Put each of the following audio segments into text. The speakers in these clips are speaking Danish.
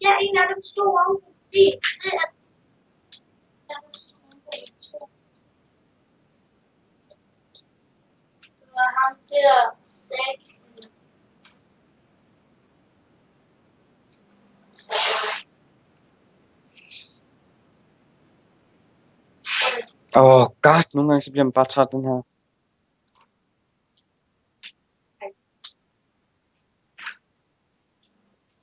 Ja, en af dem stod oven på bil. Det er dem, der stod oven på bil. Det var ham der sæk. God, nogle gange så bliver man bare træt den her.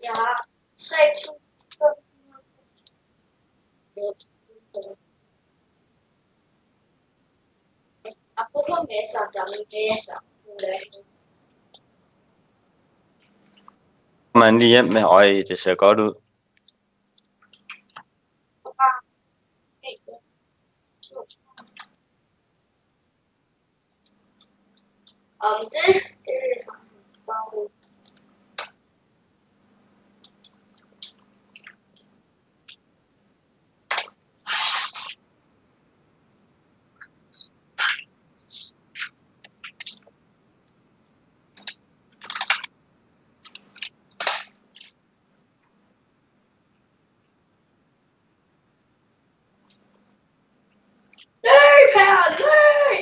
Jeg har 3.500. Apropos messer, der er messer. Man lige hjem med, det ser godt ud. Om det bare nej, Per, nej!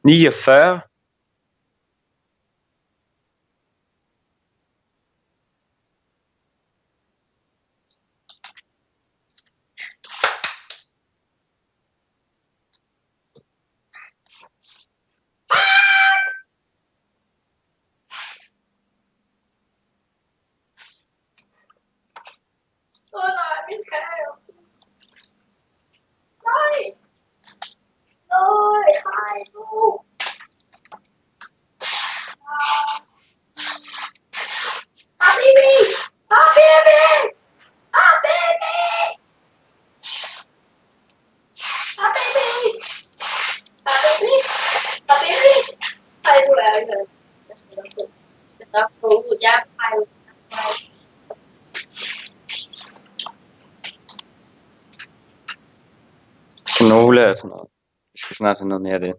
$49. Nej, min kære. Nej! Nej, hej nu! Habibi! Habibi! Habibi! Habibi! Habibi! Habibi! Hej, du er ikke. Jeg skal nok gå ud. Jeg er fejl. Canola og sådan noget. Vi skal snart have noget mere af det.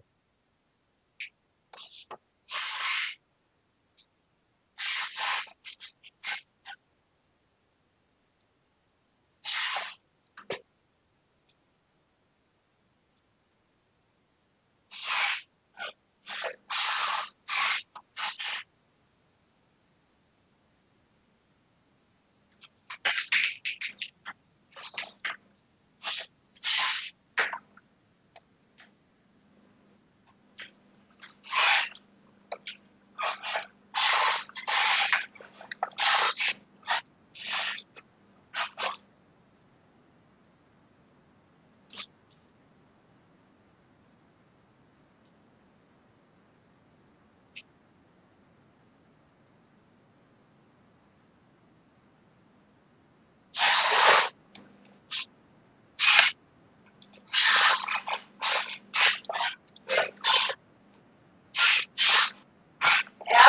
Ja,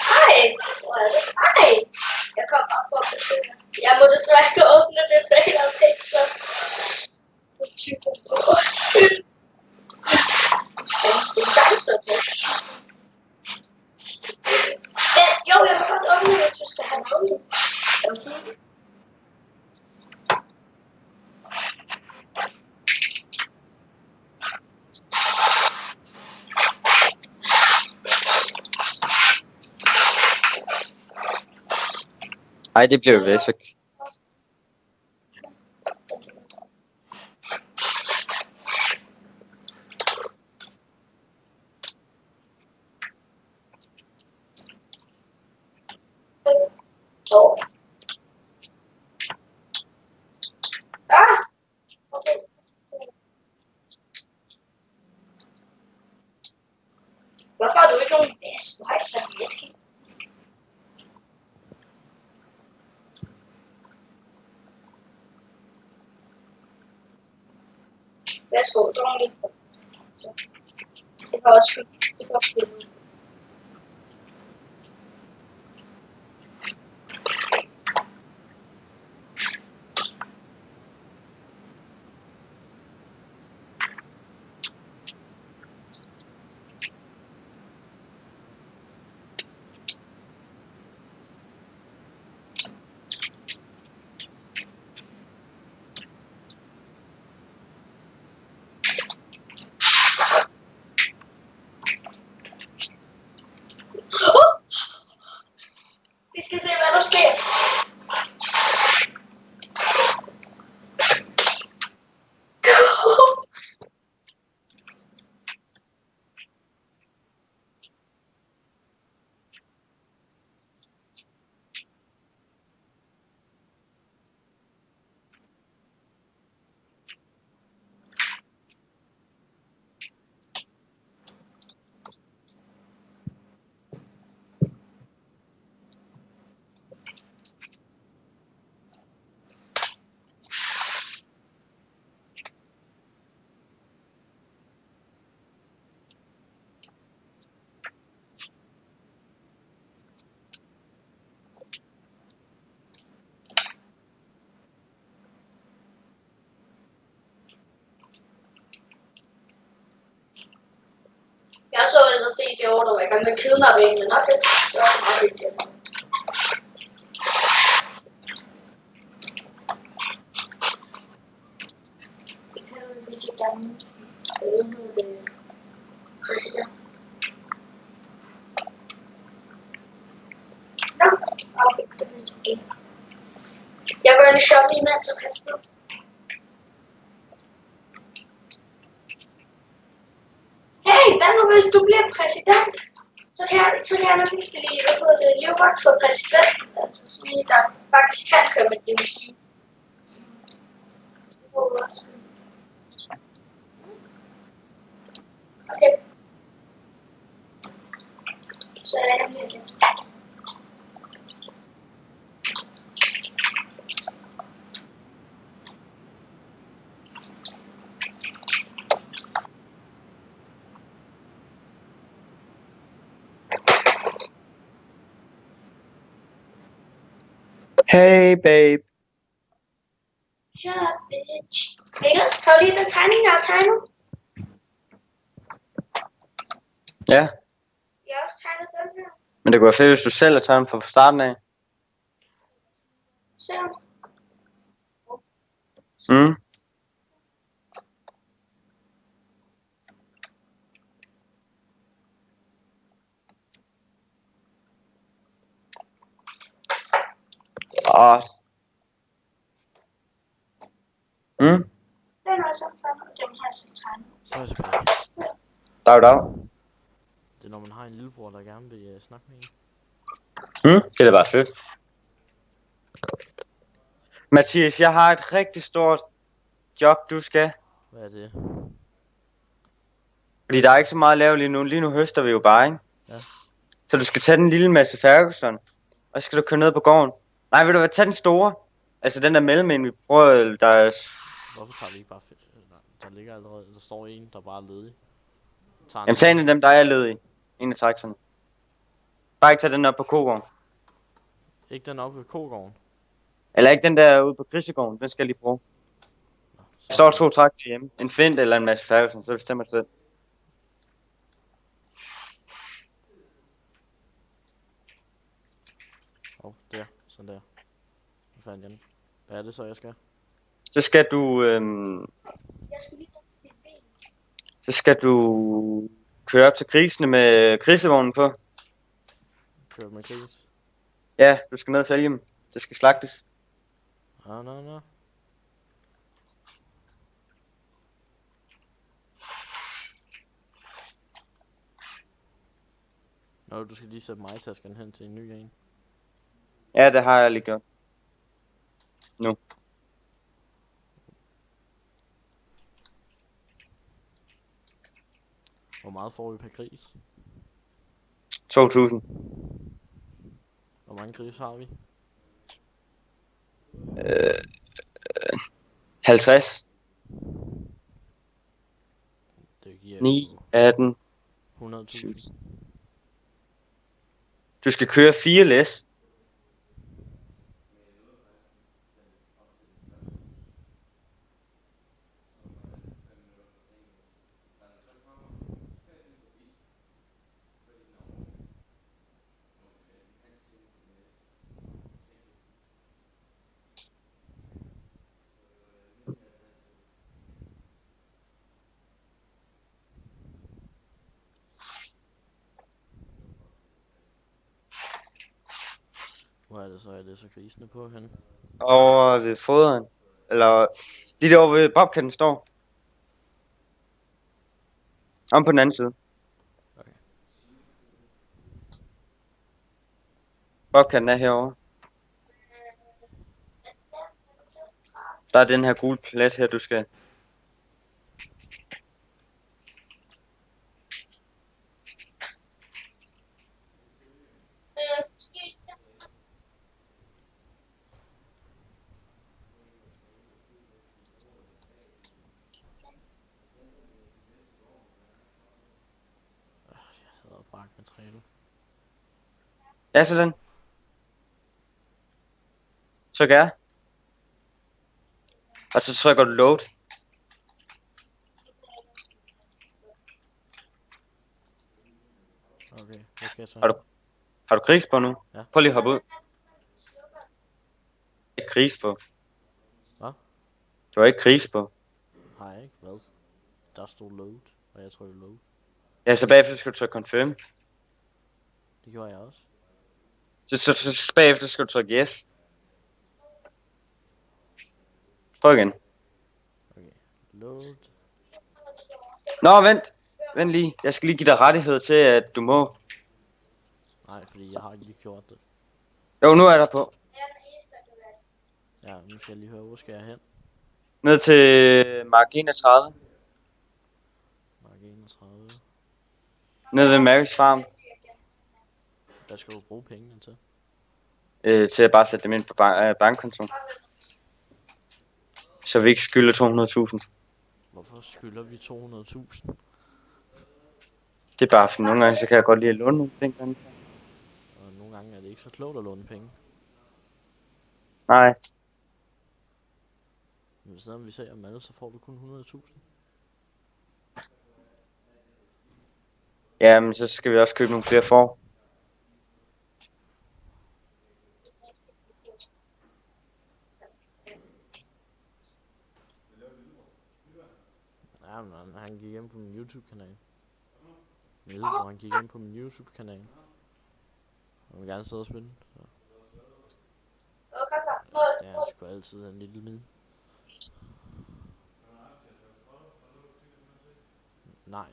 hej. Hvor er det? Hej. Jeg kom op på besøg. Jeg må desværre ikke åbne det, for jeg har tænkt så. Undskyld. Det er dig, så til. Jo, jeg må godt åbne, hvis du skal have noget. Okay. Ej, det bliver væsek. Jo. Ah, okay. Hvorfor har du ikke nogen vask? Nej, så er det lidt. Værsgo, drøm lidt. Det kan også fylde. der sker? Jeg så ellers se det år, der var i gang med at kidnappe en, men okay, det var meget hyggeligt. Præsident. Nå, okay. Jeg går ind i shoppen imens, så kan jeg stå. Hey, hvad nu hvis du bliver præsident? Så kan jeg nemlig spille i livvagt for præsident. Altså sådan en, der faktisk kan køre med limousine. Okay. Så er jeg lige igen. Hey, babe. Shut up, bitch. Mikkel, kan du lide den tegning, der er tegnet? Ja, Jeg har også tegnet den her. men det kunne være fedt, hvis du selv har taget den fra starten af. Se. Mm. Og... Mm. Den er så tegnet, og den her er så tegnet. Så er jeg tilbage. Dag. Det er når man har en lillebror, der gerne vil snakke med en. Det er da bare fedt. Mathias, jeg har et rigtig stort job, du skal. Hvad er det? Fordi der er ikke så meget at lave lige nu. Lige nu høster vi jo bare, ikke? Ja. Så du skal tage den lille Mads Ferguson. Og så skal du køre ned på gården. Nej, vil du hvad? Tag den store. Altså den der mellem en, vi prøver, der er... Hvorfor tager vi ikke bare der ligger allerede, der står en, der bare er ledig. Jamen tag en af dem, der er ledig. En af taxerne. Bare ikke tage den op på kogården. Ikke den oppe ved kogården. Eller ikke den der ude på grisegården. Den skal jeg lige bruge. Nå, Der står 2 traktor hjemme. En Fint eller en Mads Ferguson. Så bestemmer du selv. Der, sådan der. Nu fandt jeg den. Hvad er det så, jeg skal? Så skal du... Jeg skulle lige have et ben. Så skal du køre op til grisene med grisevognen på. Køre med gris? Ja, du skal ned og sælge dem. Det skal slagtes. Nå. Nå, du skal lige sætte mig tasken hen til en ny en. Ja, det har jeg lige gjort. Nu. Hvor meget får vi per gris? 2.000. Hvor mange gris har vi? 50. Det giver 9, 18, 100.000. Du skal køre 4 læs. Hvor er det så? Er det så grisene på henne? Over ved foderen. Eller lige derovre ved bobkatten står. Om på den anden side. Okay. Bobkatten er herovre. Der er den her gule plet her, du skal. Jeg hedder brak materiale. Ja, sådan. Tryk R. Og så trykker du load. Okay, hvad skal jeg så? Har du gris på nu? Ja. Prøv lige at hoppe ud. Ikke gris på. Hvad? Du har ikke gris på. Har jeg ikke? Hvad? Der stod load, og jeg trykker load. Ja, så bagefter skal du trykke confirm. Det gjorde jeg også. Så bagefter skal du trykke yes. Prøv igen. Okay, load. Nå, vent. Vent lige. Jeg skal lige give dig rettighed til, at du må. Nej, fordi jeg har ikke lige gjort det. Jo, nu er der på. Ja, nu skal jeg lige høre, hvor skal jeg hen? Ned til mark 31. Mark 31. Ned ved Marys Farm. Hvad skal du bruge pengene til? Til at bare sætte dem ind på bankkontoen. Så vi ikke skylder 200.000. Hvorfor skylder vi 200.000? Det er bare for nogle gange, så kan jeg godt lide at låne nogle ting. Og nogle gange er det ikke så klogt at låne penge. Nej. Men hvis vi ser om alle, så får du kun 100.000. Ja, men så skal vi også købe nogle flere får. Ja, men han gik ind på min YouTube-kanal. Lillebror, han gik ind på min YouTube-kanal. Han vil gerne sidde og spille. Så. Ja, det er sgu altid en lille mid. Nej.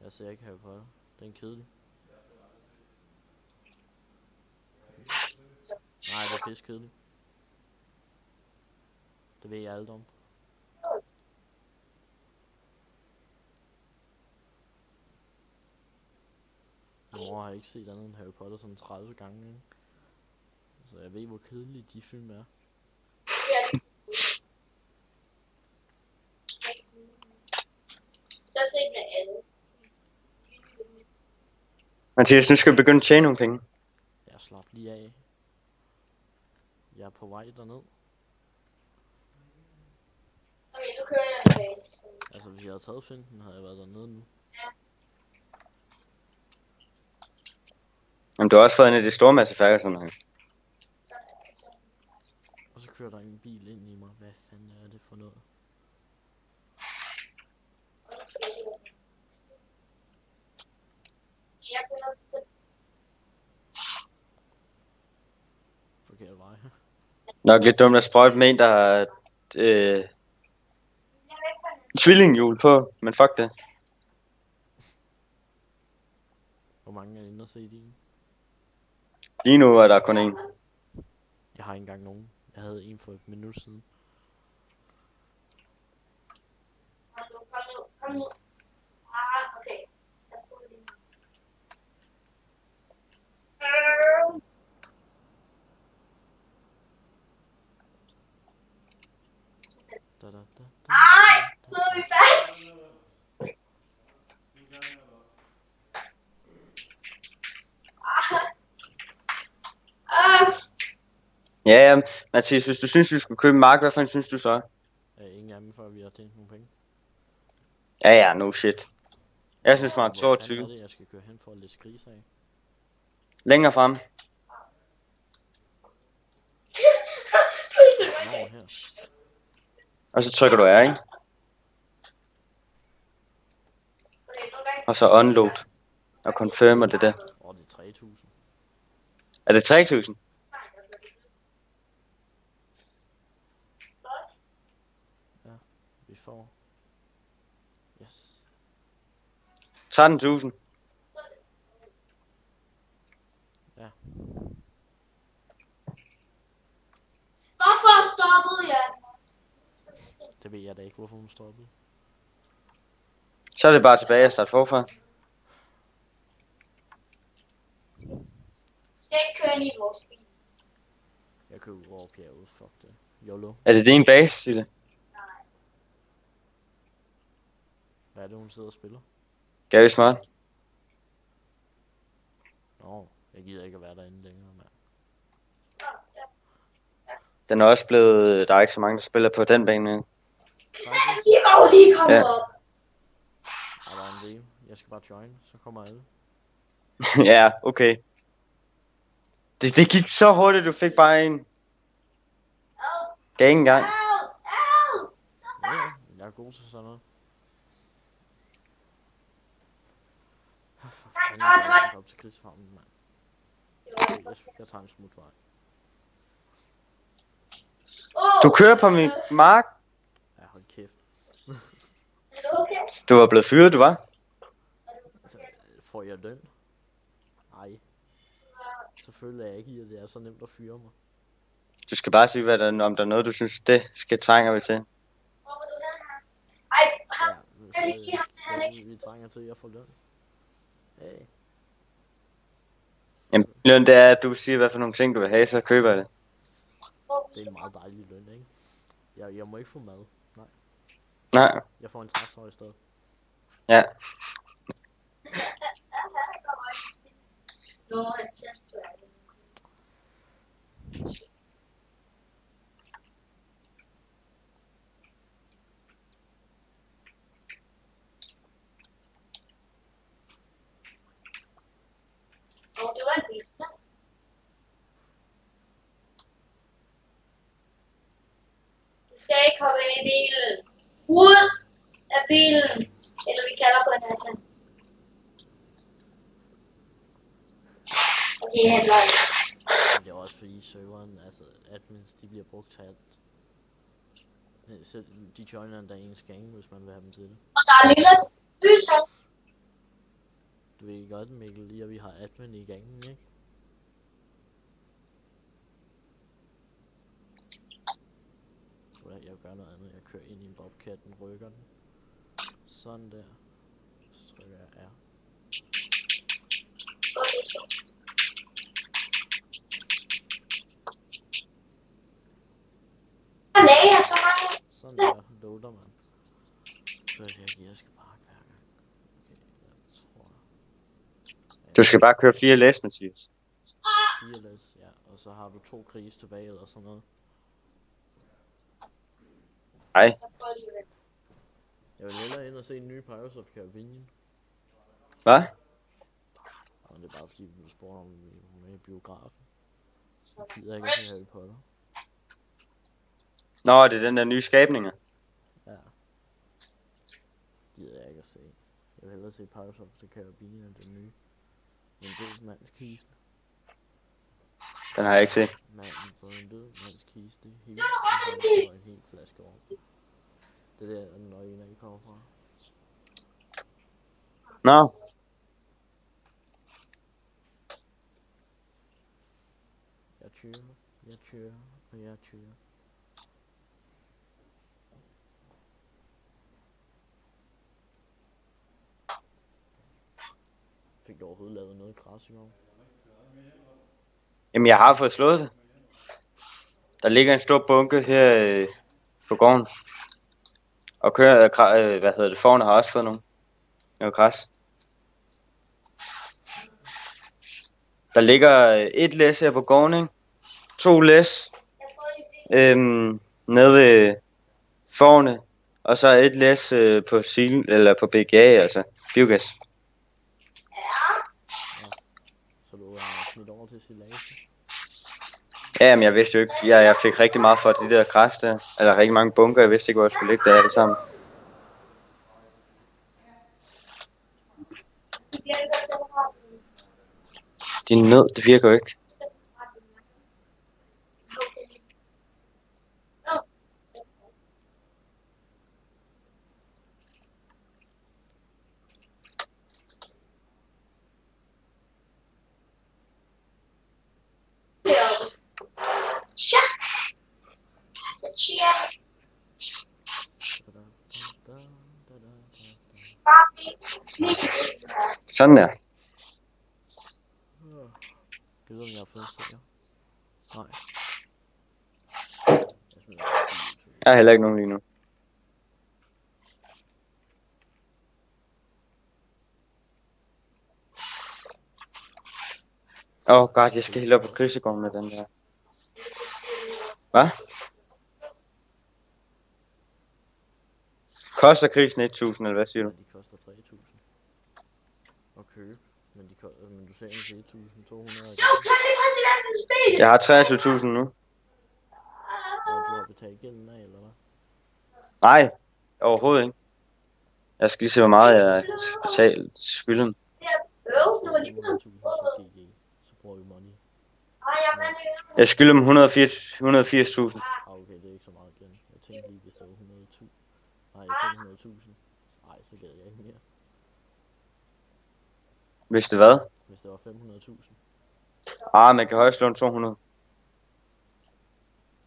Jeg ser ikke Harry Potter. Det er en kedelig. Nej, det er pisse kedeligt. Det ved jeg alt om. Min mor har ikke set andet end Harry Potter sådan 30 gange, ikke? Så jeg ved, hvor kedelige de film er. Så til med alle. Mathias, nu skal vi begynde at tjene nogle penge. Jeg slap lige af. Jeg er på vej derned. Okay, nu kører jeg tilbage. Altså, hvis jeg havde taget finten, havde jeg været dernede nu. Jamen, du har også fået en af de store masse færger, sådan her. Og så kører der en bil ind i mig. Hvad fanden er det for noget? Forkert vej. Nok lidt dumt at sprøjte med en, der har tvillinghjul på, men fuck det. Hvor mange er inde og se din? Lige nu er der kun en. Jeg har ikke engang nogen. Jeg havde en for et minut siden. Kom nu. Ah, okay. Da, da, da, da, Ej, da, så er vi fast. Ja, Mathias, hvis du synes, vi skulle købe en mark, hvad fanden synes du så? ingen af dem, før vi har tjent nogle penge. Ja, no shit. Jeg synes, man er Hvor fanden 22. er det, jeg skal køre hen for at læse grise af? Længere frem. Nå, her. Og så trykker du R, ikke? Og så unload. Og confirmer det der. Det er 3.000. Er det 3.000? Vi får. Yes. 13.000. Hvorfor stoppede jeg? Det ved jeg da ikke, hvorfor hun stoppede. Så er det bare tilbage at starte forfra. Skal ikke køre ind i vores bil? Jeg kører ud over bjerget, fuck det. YOLO. Er det din base, Sille? Nej. Hvad er det, hun sidder og spiller? Gary Smart. Nå, jeg gider ikke at være derinde længere, mand. Den er også blevet... Der er ikke så mange, der spiller på den bane mere. Cyprus? I må jo lige komme Ja. op. Er der en del? Jeg skal bare join, så kommer alle. Ja, okay. Det gik så hurtigt, du fik bare en. Gav ikke engang. Ja, jeg er god til sådan noget. For fanden, jeg er langt op til krigsfarmen, mand. Jeg tager en smutvej. Du kører på min mark. Ja, hold kæft. Er du okay? Du var blevet fyret, du var. Altså, får jeg løn? Ej. Selvfølgelig er jeg ikke i, at det er så nemt at fyre mig. Du skal bare sige, om der er noget, du synes, det skal trænger vi til. Hvor var du hen her? Ej, Ja, jeg vil lige sige ham, Alex. vi trænger til at få løn. Hey. Jamen, løn det er, at du siger, hvad for nogle ting, du vil have, så køber jeg det. Det er en meget dejlig løn, ikke? Jeg må ikke få mad. Nej. Nej, Jeg får en traktor i stedet. ja. Nå, jeg tester det. Det var en bilsnap. Du skal ikke hoppe ind i bilen. Ud af bilen. Eller vi kalder på en anden. Okay, handler. Men det er også fordi serveren, altså admins, de bliver brugt til alt. Selv de joiner endda ens gang, hvis man vil have dem til det. Og der er lille lys her. Du ved godt, Mikkel, lige at vi har admin i gangen, ikke? Jeg gør noget andet. Jeg kører ind i en bobcat, den rykker den. Sådan der. Så trykker jeg R. Okay, så. Jeg lagde så mange. Sådan der. Loader man. Jeg skal bare hver gang. Okay, jeg tror... Du skal bare køre 4 læs, Mathias. 4 læs, ja. Og så har du 2 kris tilbage eller sådan noget. Hej. Jeg vil hellere ind og se en ny Pirates of Caribbean. Hvad? Og det er bare fordi, vi blev spurgt om vi var med i biografen. Jeg gider ikke at se Harry Potter. Nå, det er den der nye skabninger. Ja. Gider jeg ikke at se. Jeg vil hellere se Pirates of the Caribbean end den nye. En død mands kiste. Den har jeg ikke set. Manden på en død mands kiste. Helt og en hel flaske over. Det er der, den originale kommer fra. Nå. Jeg kører, og jeg kører. Fik du overhovedet lavet noget græs i går? Jamen, jeg har fået slået det. Der ligger en stor bunke her på gården. Og forne har også fået noget græs. Der ligger et læs her på gården, ikke? 2 læs nede ved forne. Og så et læs på på BGA, altså biogas. Så du er smidt over til silage? Ja, men jeg vidste jo ikke. Jeg fik rigtig meget for de der græs der. Eller rigtig mange bunker. Jeg vidste ikke, hvor jeg skulle ligge der alle sammen. Din nød, det virker jo ikke. Bare lige. Sådan der. Jeg ved, om jeg har fået en seer. Nej. Jeg smider bare bio til. Jeg har heller ikke nogen lige nu. God, jeg skal helt op på Krysegården med den der. Hvad? Koster krisen 1000, eller hvad siger du? Ja, de koster 3000. At købe. Men du ser en til 1200. Jeg har 23.000 nu. Og du har betalt gælden af, eller hvad? Nej, overhovedet ikke. Jeg skal lige se, hvor meget jeg betalt skylden. Det var lige 500.000 til GG. Så bruger vi money. Jeg skylder dem 180.000. Okay, det er ikke så meget igen. Jeg tænkte lige, hvis det var 100.000. Nej, 500.000. Nej, så gad jeg ikke mere. Hvis det hvad? Hvis det var 500.000. Man kan højst låne 200.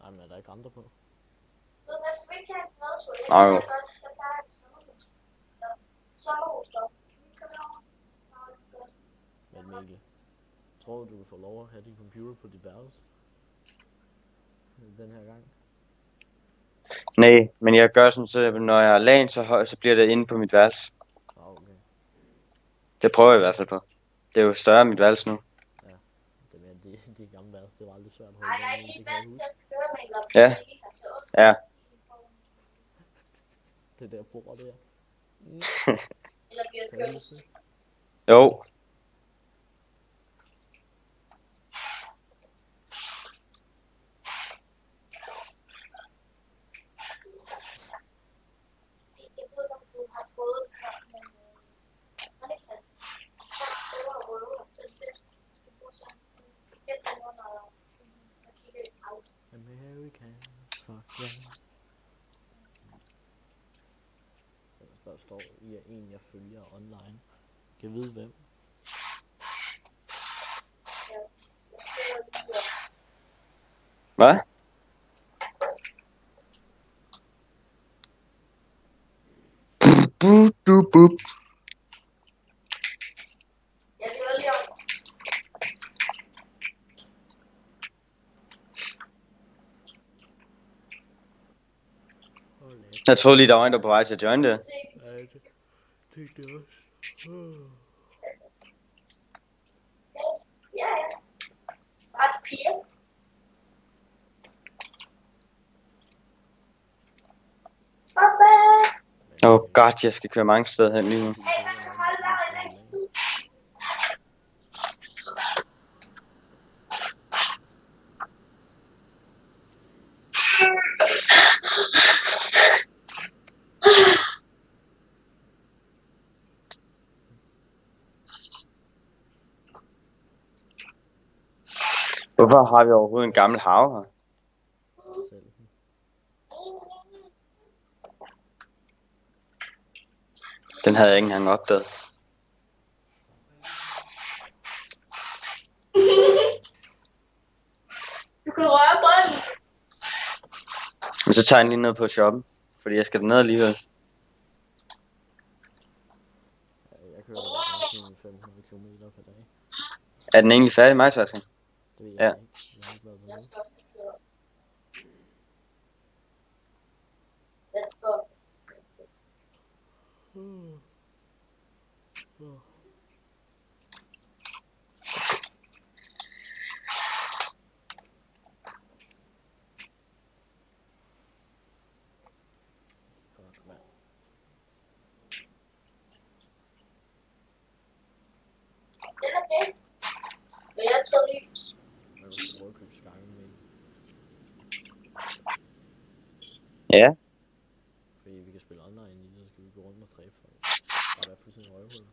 Nej, men er der ikke andre på? Nej, jo. Men Mikkel, tror du vil få lov at have din computer på dit værelse? Den her gang? Nej, men jeg gør sådan, så når jeg er LAN så højt, så bliver det inde på mit værelse. Okay. Det prøver jeg i hvert fald på. Det er jo større end mit værelse nu. Det gamle værelse, det var aldrig svært at holde den i, det kan jeg huske. Ja. Ja. Det der bord der. Eller Kan du huske det? Jo. American, fuck yeah. Der står i en, jeg følger online. Kan vide hvem? Hvad? Bup. Jeg troede lige, der var en, der var på vej til at join det. Ja, det tænkte jeg også. Ja. Bare til piger. God, jeg skal køre mange steder hen lige nu. Hvorfor har vi overhovedet en gammel have her? Selv. Den havde jeg ikke engang opdaget. Du kan røre bolden. Men så tager jeg den lige ned på shoppen. Fordi jeg skal derned alligevel. Jeg kører omkring 500 km per dag. Er den egentlig færdig, mig, Tasken? Det ved Ja. jeg ikke. Jeg har ikke været Jeg dernede. skal også have kørt. Let's go. Fuck, mand. Det er okay. Men jeg tager lys. Jeg vil prøve at købe Skyrim med. Ja. Fordi vi kan spille online i det, så skal vi gå rundt og træbe folk. Bare være fuldstændig røvhuller.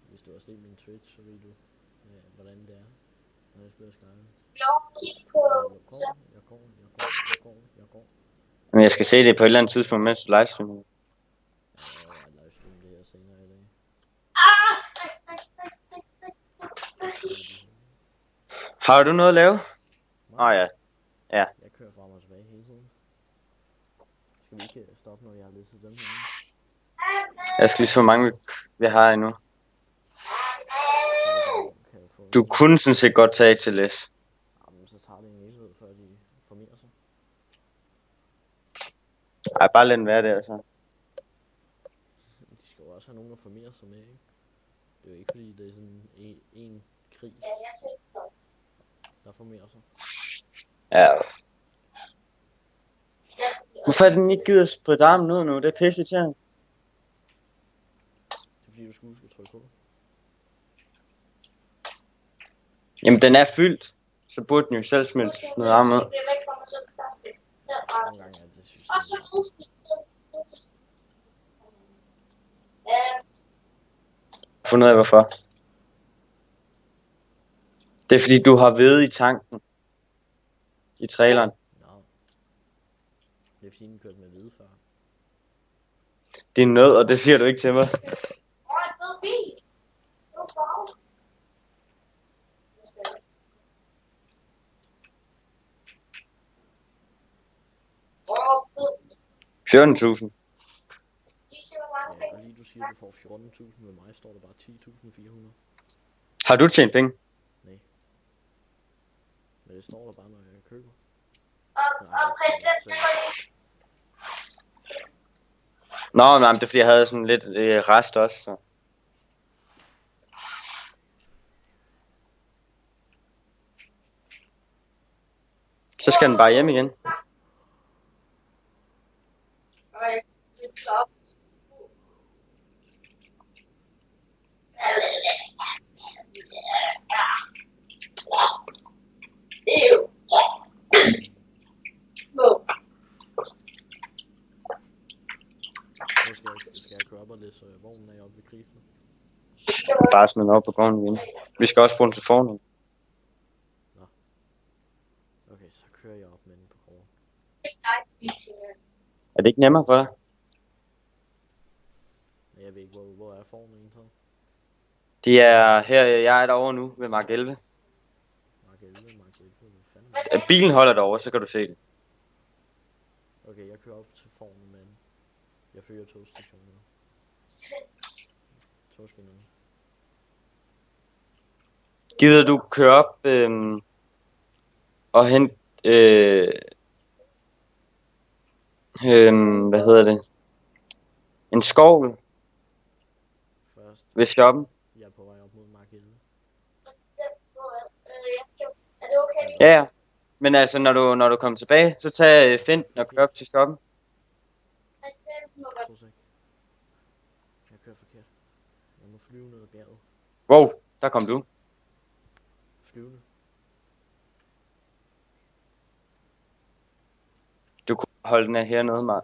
Hvis du har set min Twitch, så ved du, hvordan det er, når jeg spiller Skyrim. Jeg kigger på... Jeg går. Men jeg skal se det på et eller andet tidspunkt, mens du livestreamer. Ja, jeg overvejer livestream det her senere i dag. Har du noget at lave? Ja. Jeg kører frem og tilbage hele tiden. Skal vi ikke stoppe, når jeg har læst dem her? Jeg skal lige se, hvor mange vi har endnu. Kan jeg få... Du kunne sådan set godt tage til læs. Jamen, så tager det en evighed, før de formerer sig. Ej, bare lad den være der, så. De skal jo også have nogen at formere sig med, ikke? Det er jo ikke fordi, det er sådan en krig, der formerer sig. Ja. Hvorfor er den ikke gider at spritte armen ud nu? Det er pisse til. Det er fordi, du skal huske at trykke på. Jamen, den er fyldt. Så burde den jo selv smide armen ud. Nogle gange er det system. Fundet ud af hvorfor. Det er fordi, du har ved i tanken. I traileren. Nå. Det er fordi, den kørte med hvide før. Det er nød, og det siger du ikke til mig. $14.000. Ja, og lige du siger, du får 14.000, med mig står der bare 10.400. Har du tjent penge? Nej. Men det står der bare, når jeg køber. Og præsidenten Nå, nej, det er fordi, jeg havde sådan lidt rest også, så. Så skal den bare hjem igen. Nu skal jeg køre op og læse vognen af oppe ved krisen. Bare smide den op på gården igen. Vi skal også få den til formen. Okay, så kører jeg op med den på gården. Er det ikke nemmere for dig? Jeg ved ikke, hvor er formen egentlig? De er her, jeg er derovre nu ved Mark 11. Mark 11, hvad fanden er det? Bilen holder derovre, så kan du se det. Okay, jeg kører op til formen, men jeg følger togstationen. Togskinnerne. Gider du køre op og hente hvad hedder det? En skovl Først, ved shoppen? jeg er på vej op mod Mark 11. Er det okay? Ja, ja. Men altså, når du kommer tilbage, så tag Finten og kør op til shoppen. To sek. Jeg kører forkert. Jeg må flyve ned ad bjerget. Wow, der kom du. Flyvende. Du kunne holde den af hernede,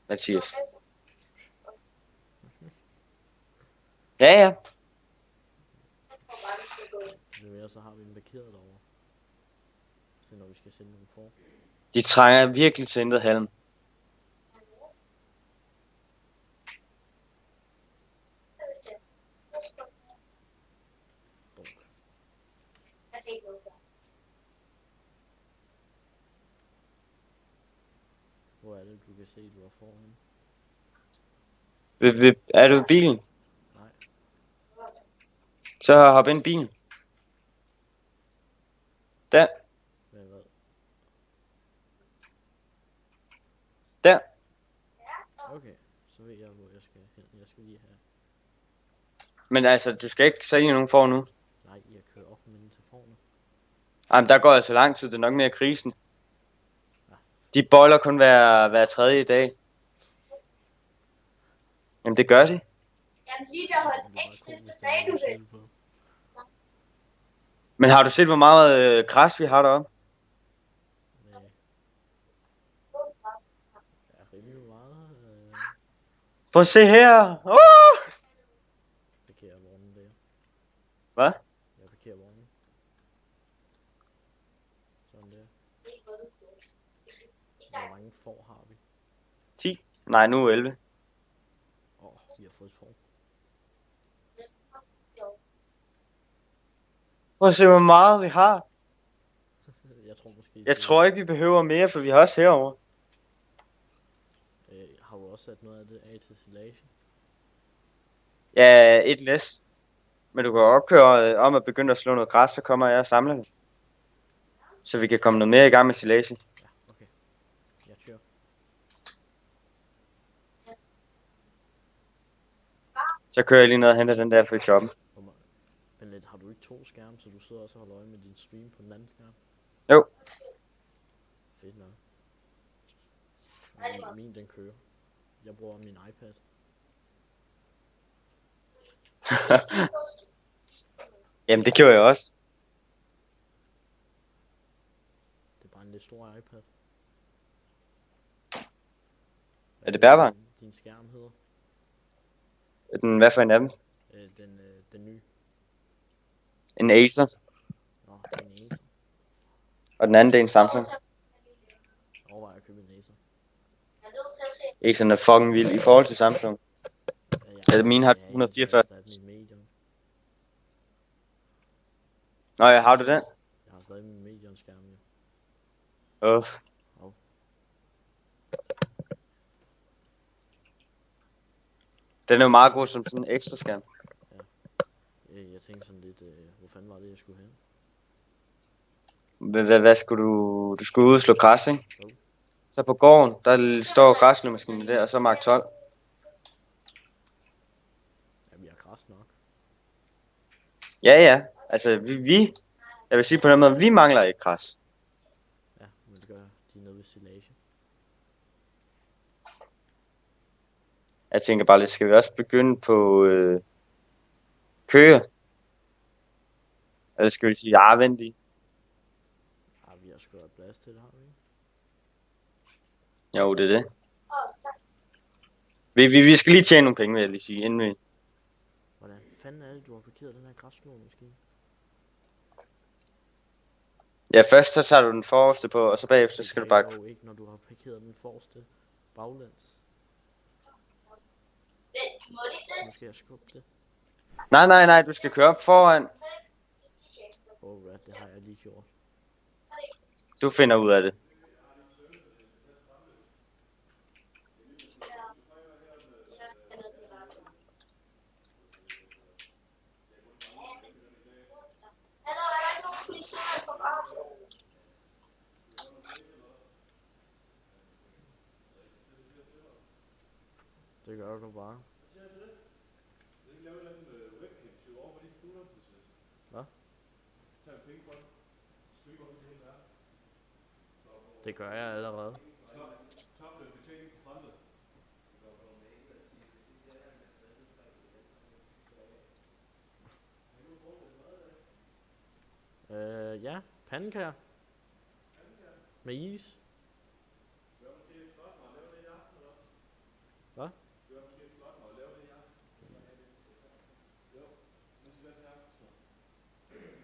Mathias. Ja, ja. Det mere, så har vi en markeret derovre. Så når vi skal sende nogle for. De trænger virkelig til intet halm. Dunk. Hvor er det, du kan se, du er foran? Er du i bilen? Nej. Så hop ind i bilen. Der. Men hvad? Der. Okay, så ved jeg, hvor jeg skal hen. Jeg skal lige have... Men altså, du skal ikke sætte nogen for nu. Nej, jeg kører op med den til forne. Jamen, der går altså lang tid. Det er nok mere krisen. De boller kun hver tredje dag. Jamen, det gør de. Jeg lige der holdt ekstra, det sagde du det. Men har du set, hvor meget græs vi har deroppe? Nej. Ja, rimelig meget. Prøv at se her. Parkerer vognen der. Hvad? Jeg parkerer vognen. Sådan der. Hvor mange får har vi? 10? Nej, nu 11. Vi har fået et får. Prøv at se, hvor meget vi har. Jeg tror måske... Jeg tror ikke, vi behøver mere, for vi har også herovre. også sætte noget af det af til silage? Ja, et læs. Men du kan også køre om at begynde at slå noget græs, så kommer jeg og samler det. Så vi kan komme noget mere i gang med silage. Ja, okay. Jeg kører. Så kører jeg lige ned og henter den der fra shoppen. Men lidt, har du ikke 2 skærme, så du sidder også og holder øje med din stream på den anden skærm? Jo. Fedt nok. Min den kører. Jeg bruger min iPad. Jamen det gjorde jeg også. Det er bare en lidt stor iPad. Er det bærbar? Din skærm hedder? Hvad for en af dem? Den nye. En Acer. Nå, det er en Acer. Og den anden det er en Samsung. Jeg overvejer at købe en Acer. Aceren er fucking vild i forhold til Samsung. Ja, mine har 244. Nå ja, har du den? Jeg har stadig min Medion skærm, jo. Uff. Den er jo meget god som sådan en ekstra skærm. Ja. Jeg tænkte sådan lidt, hvor fanden var det, jeg skulle hen? Hvad skulle du... Du skulle ud og slå græs, ikke? Jo. Så på gården, der står græsslåmaskinen der, og så Mark 12. Ja, vi har græs nok. Ja. Altså, jeg vil sige på den måde, vi mangler ikke græs. Ja, men det gør de nede ved silage. Jeg tænker bare lidt, skal vi også begynde på Køge? Eller skal vi sige, ja, vent lige. Ja, vi har sgu da plads til det, har vi ikke? Jo, det er det. Vi skal lige tjene nogle penge, vil jeg lige sige, inden vi... Hvordan fanden er det, du har parkeret den her græsslåmaskine? Ja, først så tager du den forreste på, og så bagefter skal du bare... Det jo ikke, når du har parkeret den forreste baglæns. Nu skal jeg skubbe det. Nej, du skal køre op foran. Rat, det har jeg lige gjort. Du finder ud af det. Det gør du bare. Hvad? Det gør jeg allerede. Ja, pandekager. Med is. Hvad?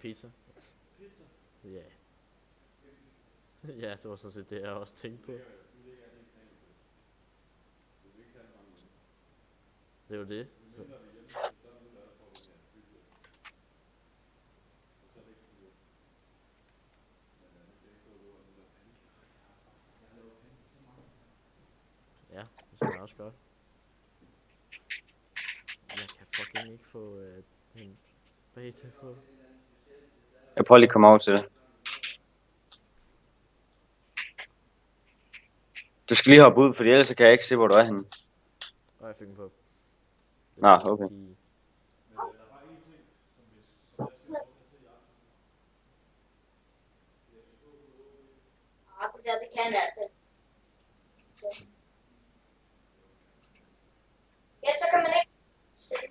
Pizza. Ja. Ja, det var sådan set det, jeg også tænkte på. Det er jo det. Så. Ja, det smager også godt. Jeg kan fucking ikke få en beta på. Jeg prøver lige at komme over til det. Du skal lige hoppe ud, for ellers kan jeg ikke se, hvor du er henne. Og jeg fik den på. Nå, okay. Det kan jeg altså. Ja, så kan man ikke sætte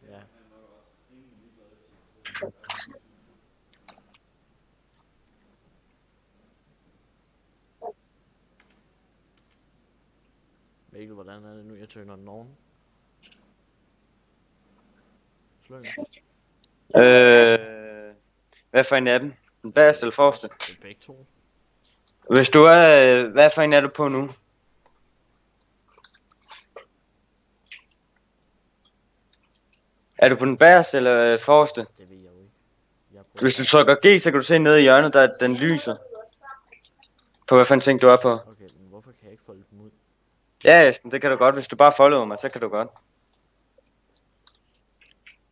Ja. Mikkel, hvordan er det nu, jeg tøner den oven? Sløn. Hvad for en af dem? Den bagerste eller forreste? Det er begge to. Hvis du er... hvad for en er du på nu? Er du på den bagerste eller forreste? Det ved jeg jo ikke. Hvis du trykker G, så kan du se nede i hjørnet, der den lyser. På hvad for en ting du er på? Okay, men hvorfor kan jeg ikke folde dem ud? Ja, Esben, det kan du godt. Hvis du bare follower mig, så kan du godt.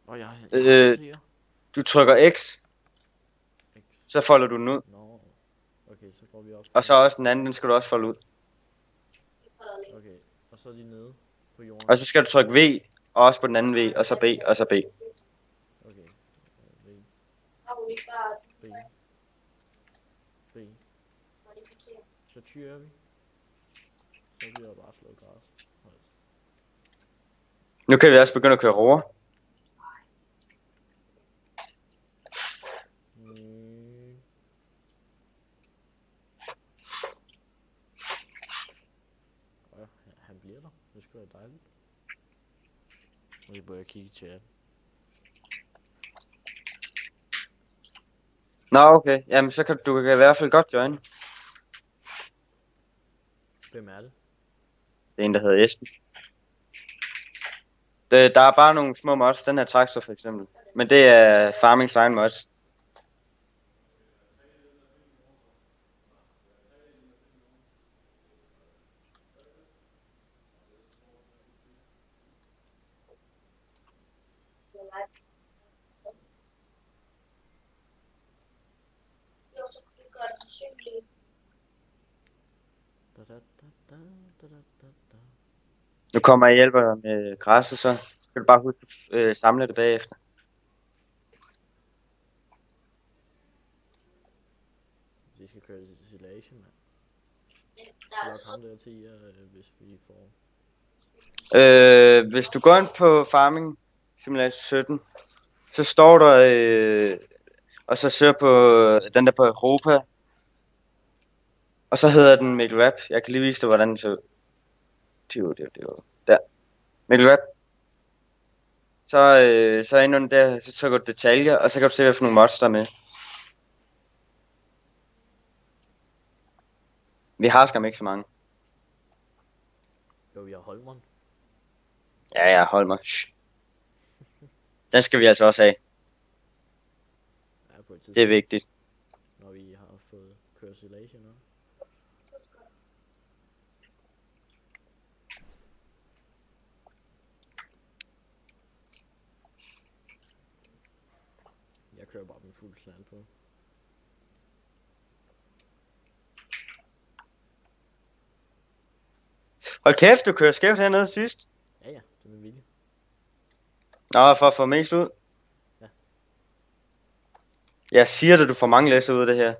Og jeg Øh, ser. Du trykker X, X. så folder du den ud. Nå. Okay, så får vi også. Og så også den anden, den skal du også folde ud. Okay, og så er de nede på jorden. Og så skal du trykke V, og også på den anden V, og så B, og så B. Okay. V, Har du ikke bare... B, B. Så er det forkert. Så tyrer vi. Så bliver der bare slået græs. Højst. Nu kan vi også begynde at køre roer. Ja, han bliver der. Det skulle være dejligt. Nu kan jeg kigge i chat. Nå, okay. Jamen, så kan du kan i hvert fald godt join. Hvem er det? Det er en, der hedder Esben. Der er bare nogle små mods. Den her traktor for eksempel. Men det er Farming Sign mods. Jo, så kunne du gøre det usynligt. Nu kommer jeg og hjælper dig med græsset, så skal du bare huske at samle det bagefter. Vi skal køre til silage, mand. Men der Så er lad altså ham der til, hvis vi får... Hvis du går ind på Farming Simulator 17, så står der, og så søger på den der på Europa, og så hedder den Mikkel Rap. Jeg kan lige vise dig, hvordan den ser ud. Der. Mikkel Rap. Så ind under der, så trykker du detaljer, og så kan du se, hvad for nogle mods der er med. Vi har skam ikke så mange. Jo, vi har Holmeren. Ja, hold mig. Shh. Den skal vi altså også have. Ja, på et tidspunkt. Det er vigtigt. Når vi har fået kørt silage nu. Jeg kører bare med fuld slant på. Hold kæft, du kører skævt hernede sidst. Ja, det er med vilje. Nå, for at få mest ud. Ja. Jeg siger dig, du får mange læsser ud af det her.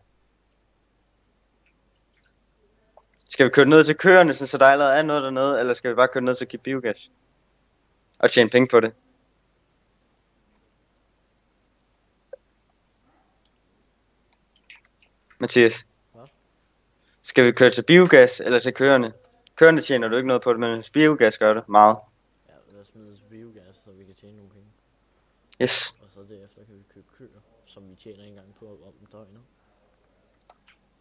Skal vi køre ned til køerne, så der allerede er noget dernede, eller skal vi bare køre ned til at give biogas? Og tjene penge på det. Mathias. Hvad? Skal vi køre til biogas, eller til køerne? Køerne tjener du ikke noget på det, men biogas gør det meget. Ja, lad os smide til biogas, så vi kan tjene nogle penge. Yes. Og så derefter kan vi købe køer, som vi tjener en gang på om døgnet.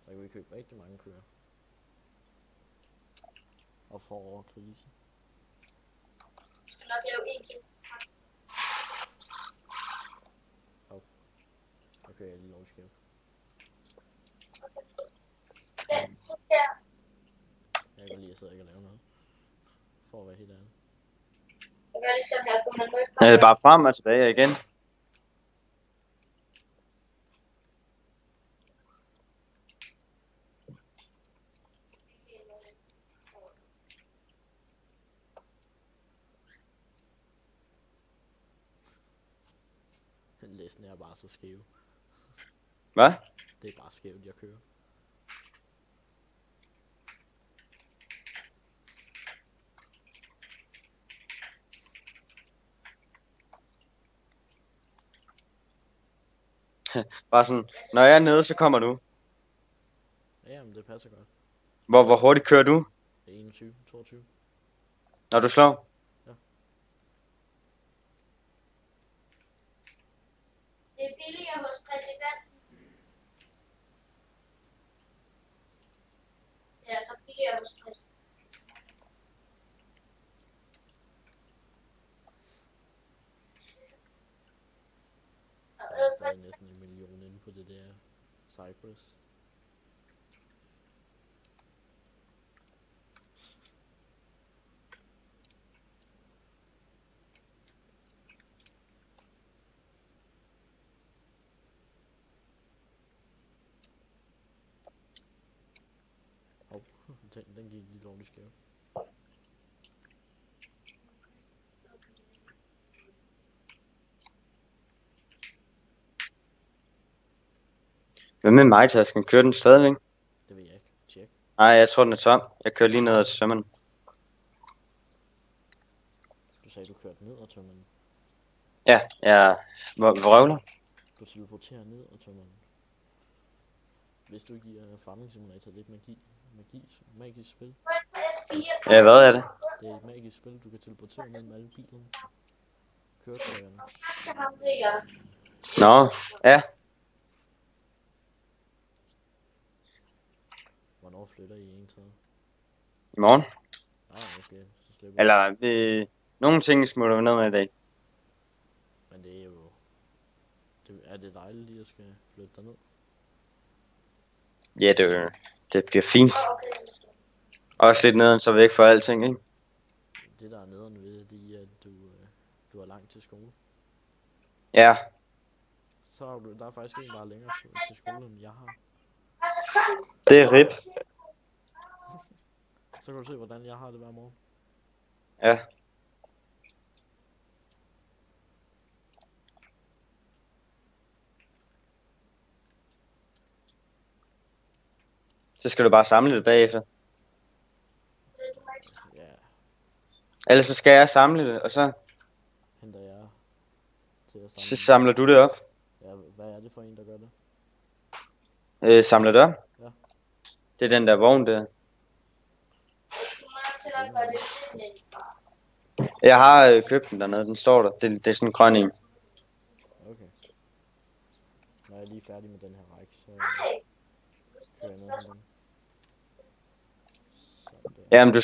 Så kan vi købe rigtig mange køer. Og få over grise. Du skal nok lave en til. Så kører jeg lige lovligt skævt. Den, så der. Jeg kan lige at sidde og ikke lave noget. For at være helt ærlig. Jeg gør ligesom her, for man må ikke Det er bare frem og tilbage igen. Læsen er bare så skæv. Hvad? Det er bare skævt, jeg kører. Bare sådan, når jeg er nede, så kommer du. Ja, men det passer godt. Hvor hurtigt kører du, Det er 21, 22. når du slår? Det er billigere hos præsidenten. Det er altså billigere hos præsidenten. Der er stadig næsten 1 million inde på det der Cyprus. den gik lige dårligt skæv. Hvad med mig, tasken? Kører den stadigvæk? Det ved jeg ikke. Tjek. Nej, jeg tror den er tom. Jeg kører lige ned til sømmeren. Du sagde, du kørte ned og tømmer den. Ja, jeg vrøvler. Du teleporterer ned og tømmer den. Hvis du giver Farming Simulator lidt magisk spil. Ja, hvad er det? Det er et magisk spil, du kan teleportere mellem alle bilerne. Køretøjerne. Nå, ja. Hvornår flytter I egentlig? I morgen. Okay, så slipper jeg. Eller, nogle ting smutter vi ned med i dag. Men det er jo... er det dejligt lige at skal flytte derned? Ja, det bliver fint. Også lidt neden, så væk for alting, ikke? Det der er nederen ved det er, at du har langt til skole. Ja, Så har der er faktisk en, der har længere til skole, end jeg har. det er rip. Så kan du se, hvordan jeg har det hver morgen. Ja. Så skal du bare samle det bagefter. Ja, Ellers så skal jeg samle det, og så henter jeg til at så samle. samler du det op. Ja, hvad er det for en, der gør det? Samler det op. Ja. Det er den der vogn der. Jeg har købt den dernede, den står der. Det er sådan en grøn en. Okay. Når jeg er lige færdig med den her række, så kører jeg ned og henter den. Sådan der. Jamen,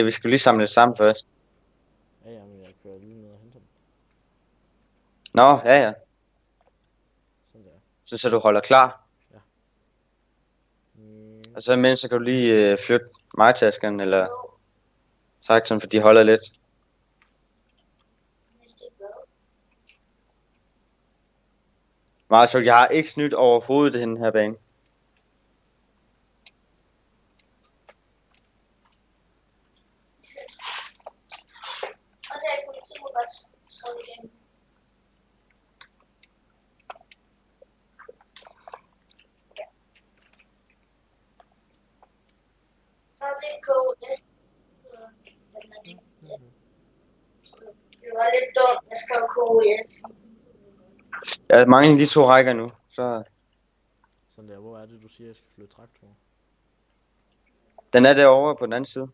vi skal lige samle det sammen først. Ja, men jeg kører lige ned og henter den. Nå, ja. Sådan der. Så du holder klar. Mm, Og så imens, så kan du lige flytte mig-tasken, eller trække for de holder lidt. Meget så jeg har ikke snydt overhovedet den her bane. Og det er politik, må godt skrive igen. Så til KS. Det var lidt dumt, jeg skrev KS. Jeg mangler de 2 rækker nu, så sådan der. Hvor er det, du siger, jeg skal flytte traktorer? den er derovre på den anden side.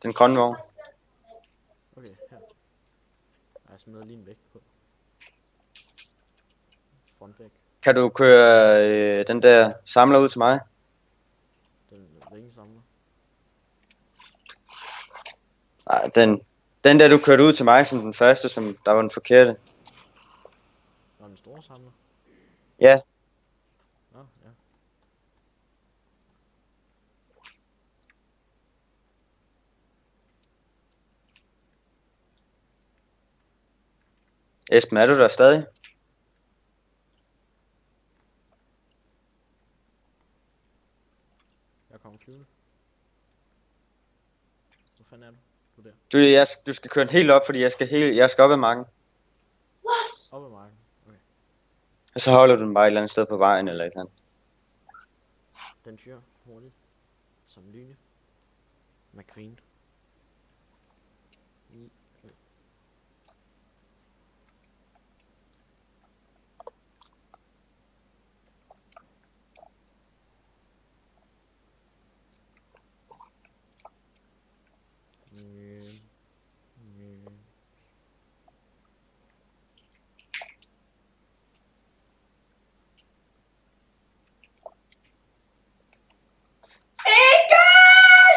Den grønne vogn. Okay, her. Jeg smider lige en vægt på. Frontvægt. Kan du køre den der samler ud til mig? Hvilken samler? Nej, den der du kørte ud til mig som den første, som der var den forkerte. Nå, den store samler? Ja. Nå, ja. Esben, er du der stadig? Jeg kommer flyvende. Hvor fanden er du? Du er der. Du skal køre den helt op, fordi jeg skal op ad marken. Op ad marken. Okay. Og så holder du den bare et eller andet sted på vejen eller et eller andet. Den kører hurtigt. Som lyne. McQueen.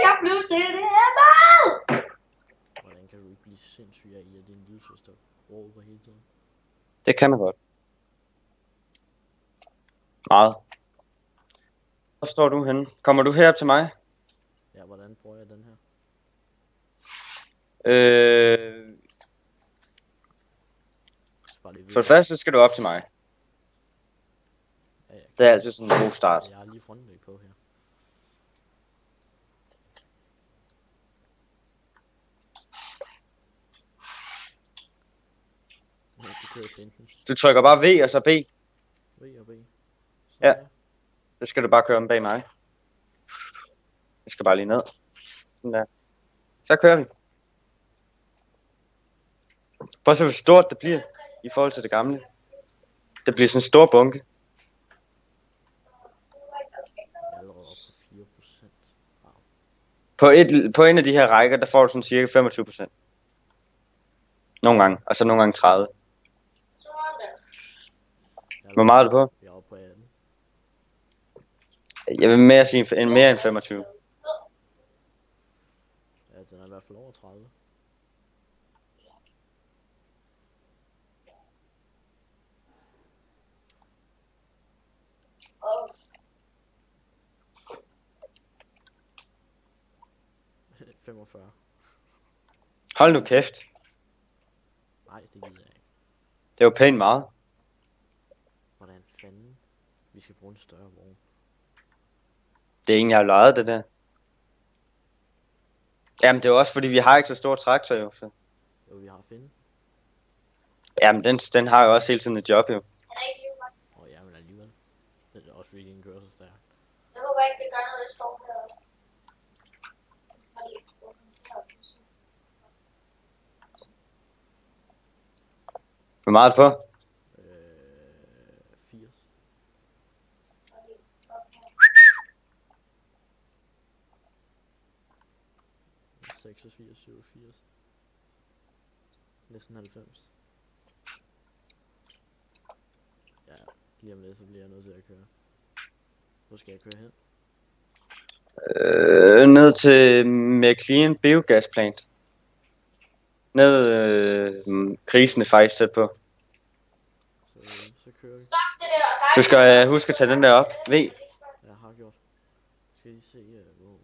Jeg blev stille her mad! Hvordan kan du ikke blive sindssyg af i, at din lillesøster råber hele tiden? Det kan man godt. Meget. Hvor står du henne? Kommer du herop til mig? Ja, hvordan bruger jeg den her? For det første skal du op til mig. Ja, Det er altid sådan en god start. Jeg har lige frontvæg på her. kører i finten. Du trykker bare V og så B. V og B. Så Ja. der. Så skal du bare køre om bag mig. Jeg skal bare lige ned. Sådan der. Så kører vi. Prøv at se, hvor stort det bliver i forhold til det gamle. Det bliver sådan en stor bunke. Jeg er allerede oppe på 4%. Wow. På en af de her rækker, der får du sådan cirka 25%. Nogle gange, og så nogle gange 30. Hvor meget er du på? Jeg er oppe på 18. Jeg vil mere sige mere end 25. Ja, den er i hvert fald over 30. Og 45. Hold nu kæft. Nej, det gider jeg ikke. Det var pænt meget. Hvordan fanden? Vi skal bruge en større vogn. Det er ingen, jeg har lejet det der. Jamen, det er også fordi, vi har ikke så stor traktor jo. Så. Jo, vi har finde. Jamen, den har jo også hele tiden et job jo. Ja, men alligevel. Det er også fordi, den kører så stærkt. jeg håber ikke, det gør noget, det står her. Jeg skal bare lige få den her. Hvor meget er du på? 80. Øh, 86, 87. Næsten 90. Ja, lige om lidt, så bliver jeg nødt til at køre. Hvor skal jeg køre hen? Ned til McLean biogasplant. Ned krisen er faktisk tæt på. Så kører vi. Stop det der, og Du skal huske at tage den der op. V. Jeg har gjort. Skal I lige se,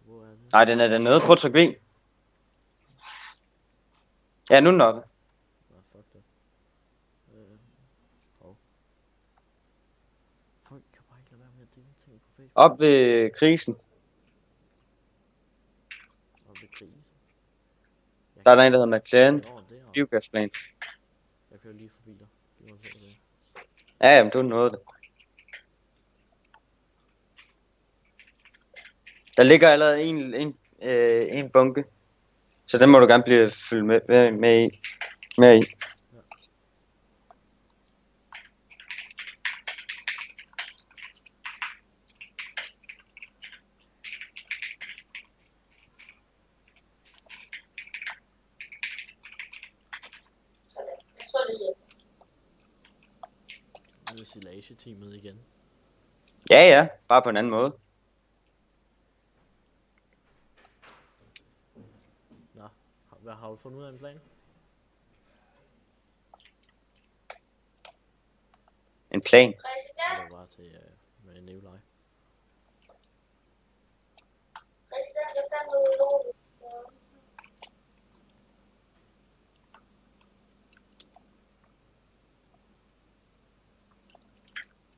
hvor er det? Nej, den er dernede. Prøv at trykke V. Ja, nu er den oppe. Nå, fuck det. Folk kan bare ikke lade være med at dele ting på Facebook. Op ved krisen. Og ved krise. Der er der en, der hedder McLaren Nå, det er. biogasplant. Jeg kører lige forbi dig. Det må du selv se. Ja, jamen, du nåede det. Der ligger allerede en bunke. Så den må du gerne blive fyldt med i. Jeg tror, det hjælper. Nu er silage-teamet igen. Ja, bare på en anden måde. Nå, hvad har du fundet ud af en plan? En plan. Præsident, Eller bare til med Nikolaj? præsident, jeg fandt noget lort.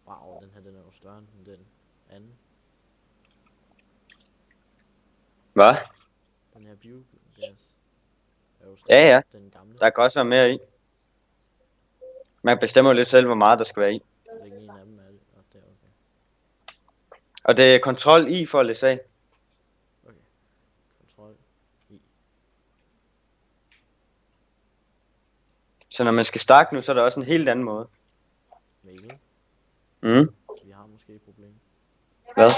Wow, den her den er jo større end den anden. Hvad? Den her biogas er jo større Ja. end den gamle. Der kan også være mere i. Man bestemmer jo lidt selv, hvor meget der skal være i. Hvilken en af dem er det? Og det er okay. Og det er kontrol I for at læse af. Okay. Kontrol i. Så når man skal starte nu, så er der også en helt anden måde. Mikkel, Mm. vi har måske et problem. Hvad?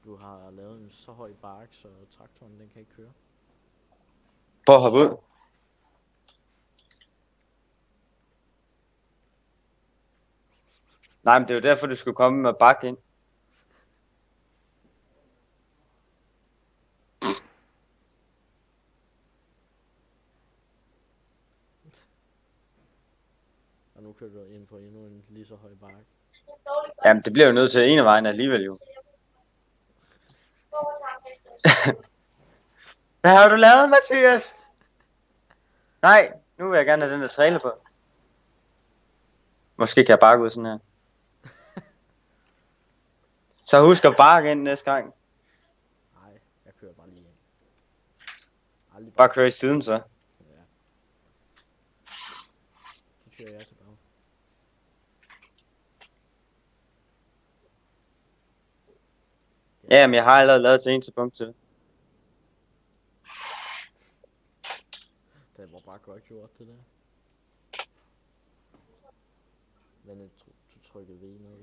Du har lavet en så høj bark, så traktoren den kan ikke køre. Prøv at hoppe ud. Nej, men det er jo derfor, du skulle komme med bakke ind. Og nu kører du ind på endnu en lige så høj bark. Jamen, det bliver jo nødt til en af vejene alligevel jo. Hvad har du lavet, Mathias? Nej, nu vil jeg gerne have den der trailer på. Måske kan jeg bakke ud sådan her. Så husk at bakke ind næste gang. Nej, jeg kører bare lige ind. Aldrig Bare køre i siden så. Ja. Så kører jeg tilbage. Ja, men jeg har allerede lavet til en til punkt til det. Det var bare godt gjort, det der. Men du trykkede V ned.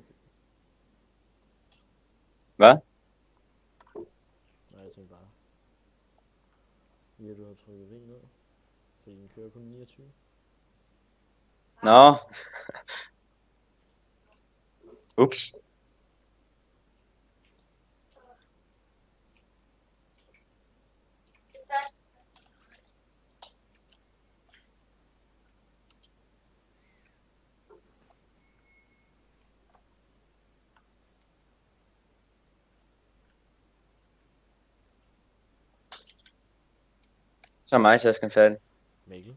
Hvad? Nej, jeg tænkte bare. Ja, du har trykket V ned. Fordi den kører kun 29. Nå. Ups. Så er mig tasken færdig. Mikkel.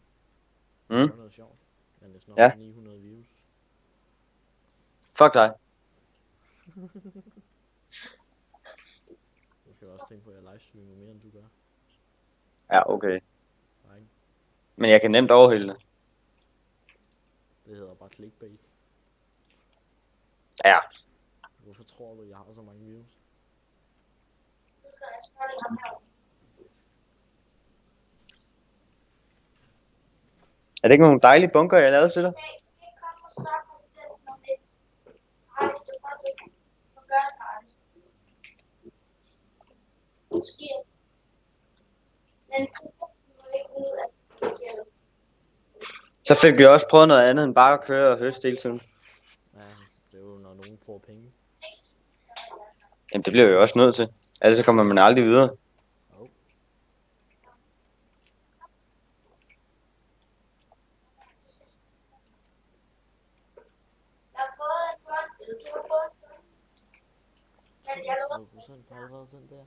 Mm? Det var noget sjovt. Men det er snart Ja. 900 views. Fuck dig. Du skal også tænke på, at jeg livestreamer mere, end du gør. Ja, okay. Nej, Men jeg kan nemt overhælde det. det hedder bare clickbait. Ja. Hvorfor tror du, jeg har så mange views? Er det ikke nogle dejlige bunker, jeg lavede til dig? Så fik vi også prøvet noget andet end bare at køre og høste hele tiden. Ja, det er jo, når nogen får penge. Jamen det bliver vi jo også nødt til. Ellers så kommer man aldrig videre. Oh. Jeg har fået en bund, eller du har fået en bund. Men jeg lover. 30% på allerede den der.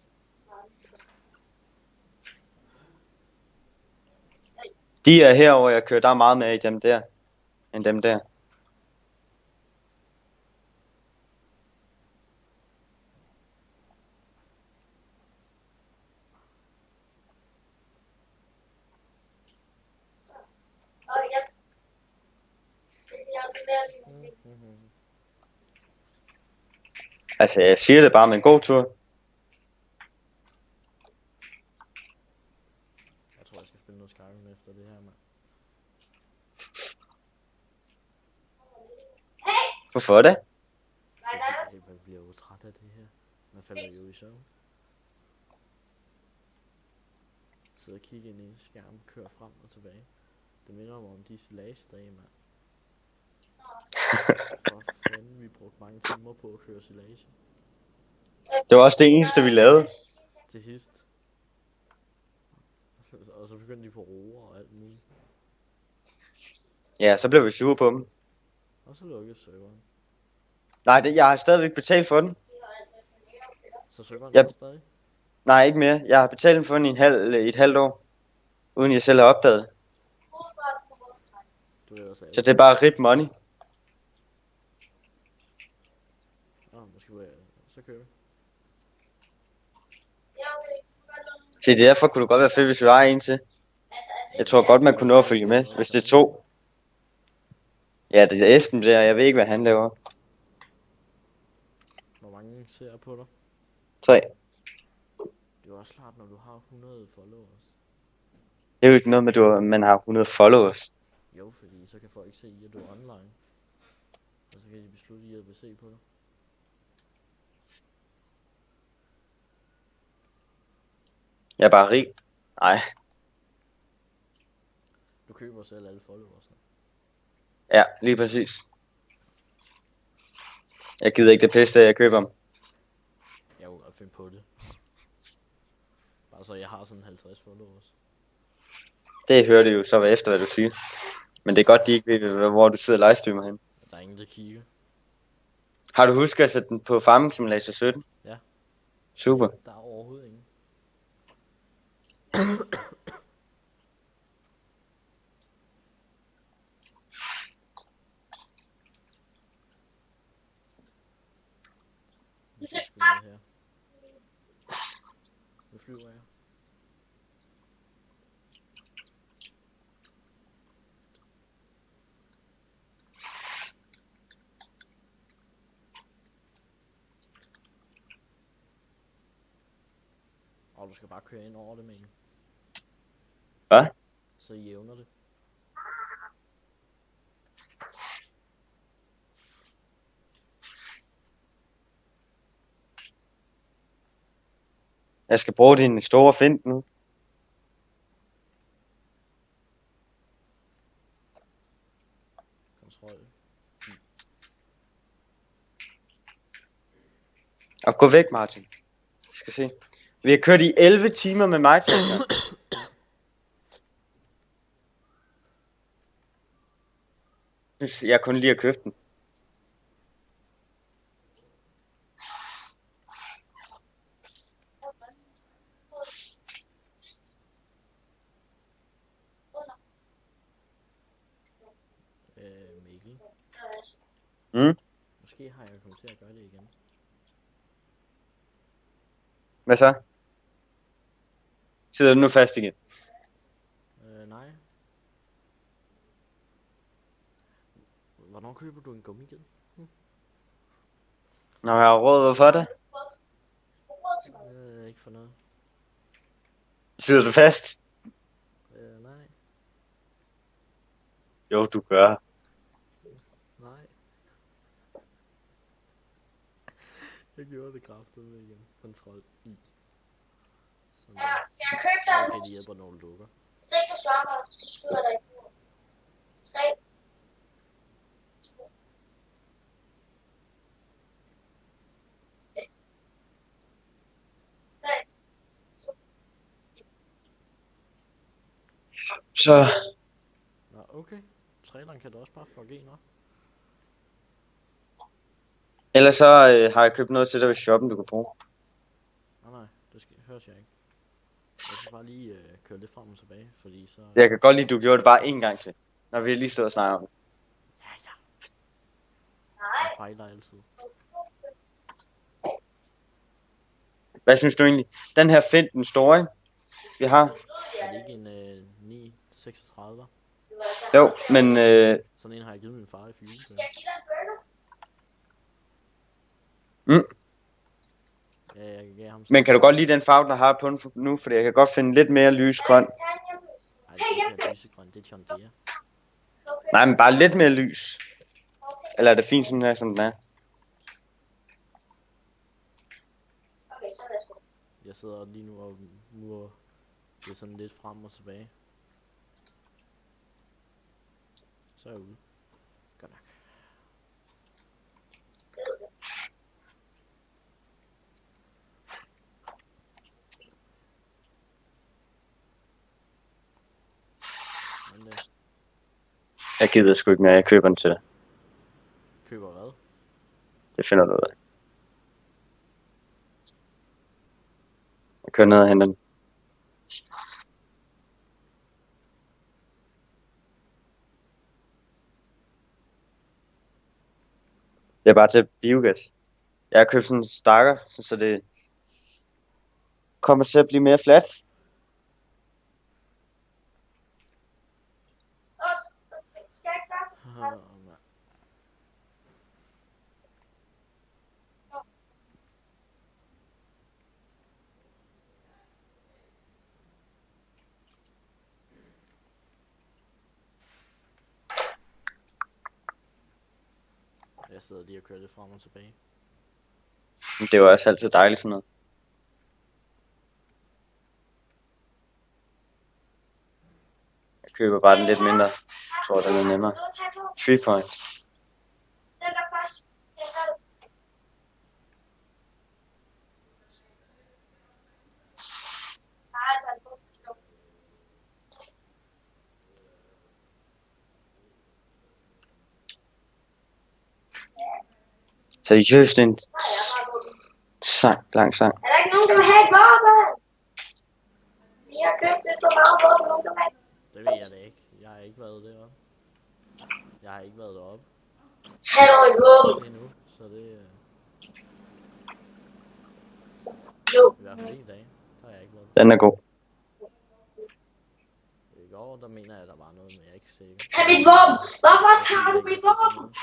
De er herover jeg kører, der er meget mere i dem der, end dem der. Og jeg vil være lige Altså jeg siger det bare med en god tur. Jeg tror, jeg skal spille noget Skyrim efter det her, mand. Hvorfor det? Fordi man bliver jo træt af det her. Man falder jo i søvn. Sidde og kigge ind i en skærm, køre frem og tilbage. Det minder mig om de silage-dage, mand. For fanden, vi brugte mange timer på at køre silage. Det var også det eneste vi lavede. Til sidst. Og så begyndte de på roer og alt muligt. Ja, så blev vi sure på dem. Og så lukkede serveren. Nej, jeg har stadigvæk betalt for den. Så serveren Yep. er stadig. Nej, ikke mere. Jeg har betalt for den i et halvt år. Uden jeg selv har opdaget. Du er ellers Så det er bare rip money. Måske vil jeg... Så kører vi. Se, derfor kunne det godt være fedt, hvis vi var en til. Jeg tror godt, man kunne nå at følge med, hvis det er to. Ja, det er Esben der. Jeg ved ikke, hvad han laver. Hvor mange ser på dig? 3. Det er jo også klart, når du har 100 followers. Det er jo ikke noget med, at man har 100 followers. Jo, fordi så kan folk se, at du er online. Og så kan de beslutte, at de vil se på dig. Jeg er bare rig. Nej. Du køber selv alle followersne. Ja, lige præcis. Jeg gider ikke det pisse, jeg køber dem. Jeg vil godt finde på det. Bare så jeg har sådan 50 followers. Det hører det jo så efter, hvad du siger. Men det er godt, de ikke ved, hvor du sidder og livestreamer hen. Der er ingen, der kigger. Har du husket at sætte den på Farming Simulator 17? Ja. Super. Der er overhovedet ingen. Nu skal jeg sgu ned her. Nu flyver jeg. Og du skal bare køre ind over det med en. Hvad? Så jævner det. Jeg skal bruge din store fint nu. Kontrol. Og gå væk, Martin. Vi skal se. Vi har kørt i 11 timer med mig til. Jeg kun lige har købt den. Mikkel. Mm? Måske har jeg kommet til at gøre det igen. Hvad så? Sidder du nu fast igen? Nej. Hvornår køber du en gummiged? Når jeg har råd for det. Ikke for noget. Sidder du fast? Nej. Jo, du gør. Nej. Jeg gjorde det kraftedeme igen. Kontrol I. Sådan der. Skal jeg købe dig? Okay, det hjælper, når du lukker. Hvis ikke du svarer mig, så skyder jeg dig i bordet. 3. 2. Så Nå, okay. Traileren kan du også bare fuck en op. ellers så har jeg købt noget til dig ved shoppen, du kan bruge. Nej, det høres jeg ikke. Jeg skal bare lige køre lidt frem og tilbage, fordi så... Jeg kan godt lide, at du gjorde det bare en gang til. Når vi lige stod og snakker om det. Ja. Nej. Jeg fejler altid. Hvad synes du egentlig? Den her Finn, den store, ikke? Vi har. Er det ikke en 936? Jo, men Sådan en har jeg givet min far i julegave. Skal jeg give dig en burger? Ja, jeg gav ham... men kan du godt lide den farve, der har på den nu? Fordi jeg kan godt finde lidt mere lysgrøn. Nej, det skal ikke være lysegrøn, det er John Deere. Nej, men bare lidt mere lys. Eller er det fint sådan her, som den er? Okay, så værsgo. Jeg sidder lige nu og murer det sådan lidt frem og tilbage. Så er jeg ude. Godt nok. Men det Jeg gider sgu ikke mere, jeg køber den til dig. køber hvad? Det finder du ud af. Jeg kører ned og henter den. Det er bare til biogas. Jeg har købt sådan en stakker, så det kommer til at blive mere fladt. Skal jeg ikke bare Jeg sidder lige og kører lidt frem og tilbage. Det er jo også altid dejligt sådan noget. Jeg køber bare den lidt mindre. Jeg tror, den er nemmere. 3 point. Den der først. Den der. Seriøst, en lang sang. Er der ikke nogen, der vil have et våben? Vi har købt lidt for meget våben, nogen der vil have. Det ved jeg da ikke. Jeg har ikke været deroppe. Jeg har ikke været deroppe. Tag dog et våben. Endnu, så det Jo. i hvert fald en dag. Der har jeg ikke været. Den er god. I går, der mener jeg, der var noget, men jeg er ikke sikker. Tag mit våben. Hvorfor tager du mit våben?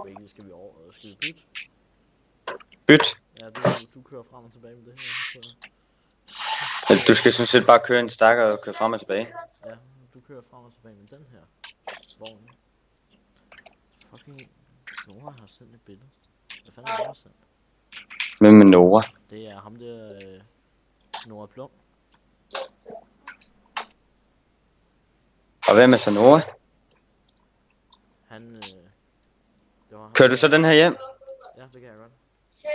Hvilket skal vi over? Skal vi bytte? Byt. Ja, du kører frem og tilbage med det her, så... Du skal sådan set bare køre en stakker og køre frem og tilbage. Ja, du kører frem og tilbage med den her vogn. Fucking Nora har sendt et billede. Hvad fanden har Nora sendt? Hvem med Nora? Det er ham der, Nora Plum. Og hvem er så Nora? Han, det var ham. Kører du så den her hjem? Ja, det kan jeg godt. Ja,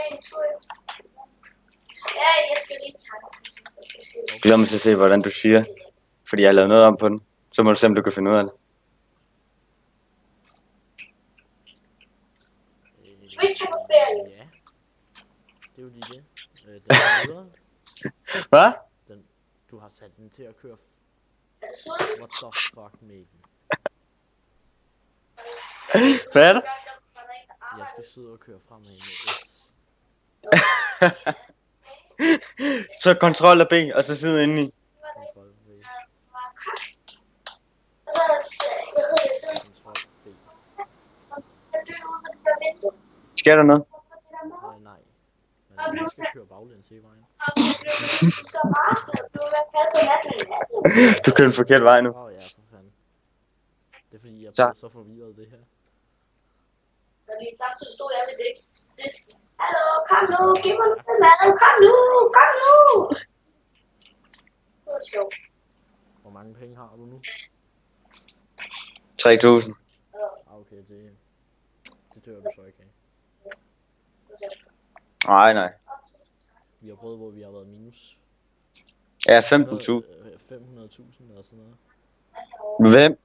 jeg skal lige tage Jeg glæder mig til at se, hvordan du siger. Fordi jeg har lavet noget om på den. Så må du se, om du kan finde ud af det. Switch på ferie. Ja. Det er jo lige det. Den er videre. Hvad? Du har sat den til at køre. Er du sulten? What the fuck, Mikkel? Hvad er det? Jeg skal sidde og køre fremad med S. Så kontrol og B, og så sidde inde i. Kontrol V. Og så hedder det sådan, Kontrol B. at du er ude på det der vindue. Skal der noget? Nej. Men jeg skal køre baglæns i vejen. Så rasende, du vil være kaldt på natten. Du kører den forkerte vej nu. Ja, for fanden. Det er fordi, jeg Så. bliver så forvirret det her. Og lige samtidig stod jeg ved disken. Hallo, kom nu, giv mig noget mad. Kom nu, kom nu. Det var sjovt. Hvor mange penge har du nu? 3.000. Okay, det dør du så ikke af. Nej, nej. Vi har prøvet, hvor vi har været minus. Ja, 15.000. 500.000 eller sådan noget. Hvem?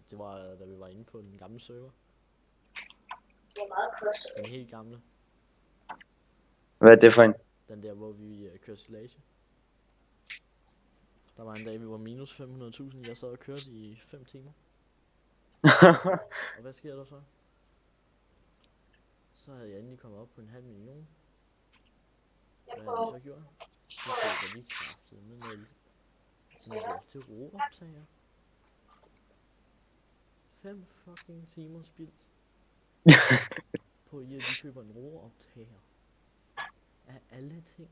Det var, da vi var inde på den gamle server. Det var meget kostet. Den helt gamle. Hvad er det for en? Den der, hvor vi kørte silage. Der var en dag, vi var minus 500.000. Jeg sad og kørte i 5 timer. Og hvad sker der så? Så havde jeg endelig kommet op på 500.000. Hvad har vi så gjort? Så køber vi kraftet med noget til roeoptager. 5 fucking timer spildt. På at vi køber en roeoptager. Af alle ting.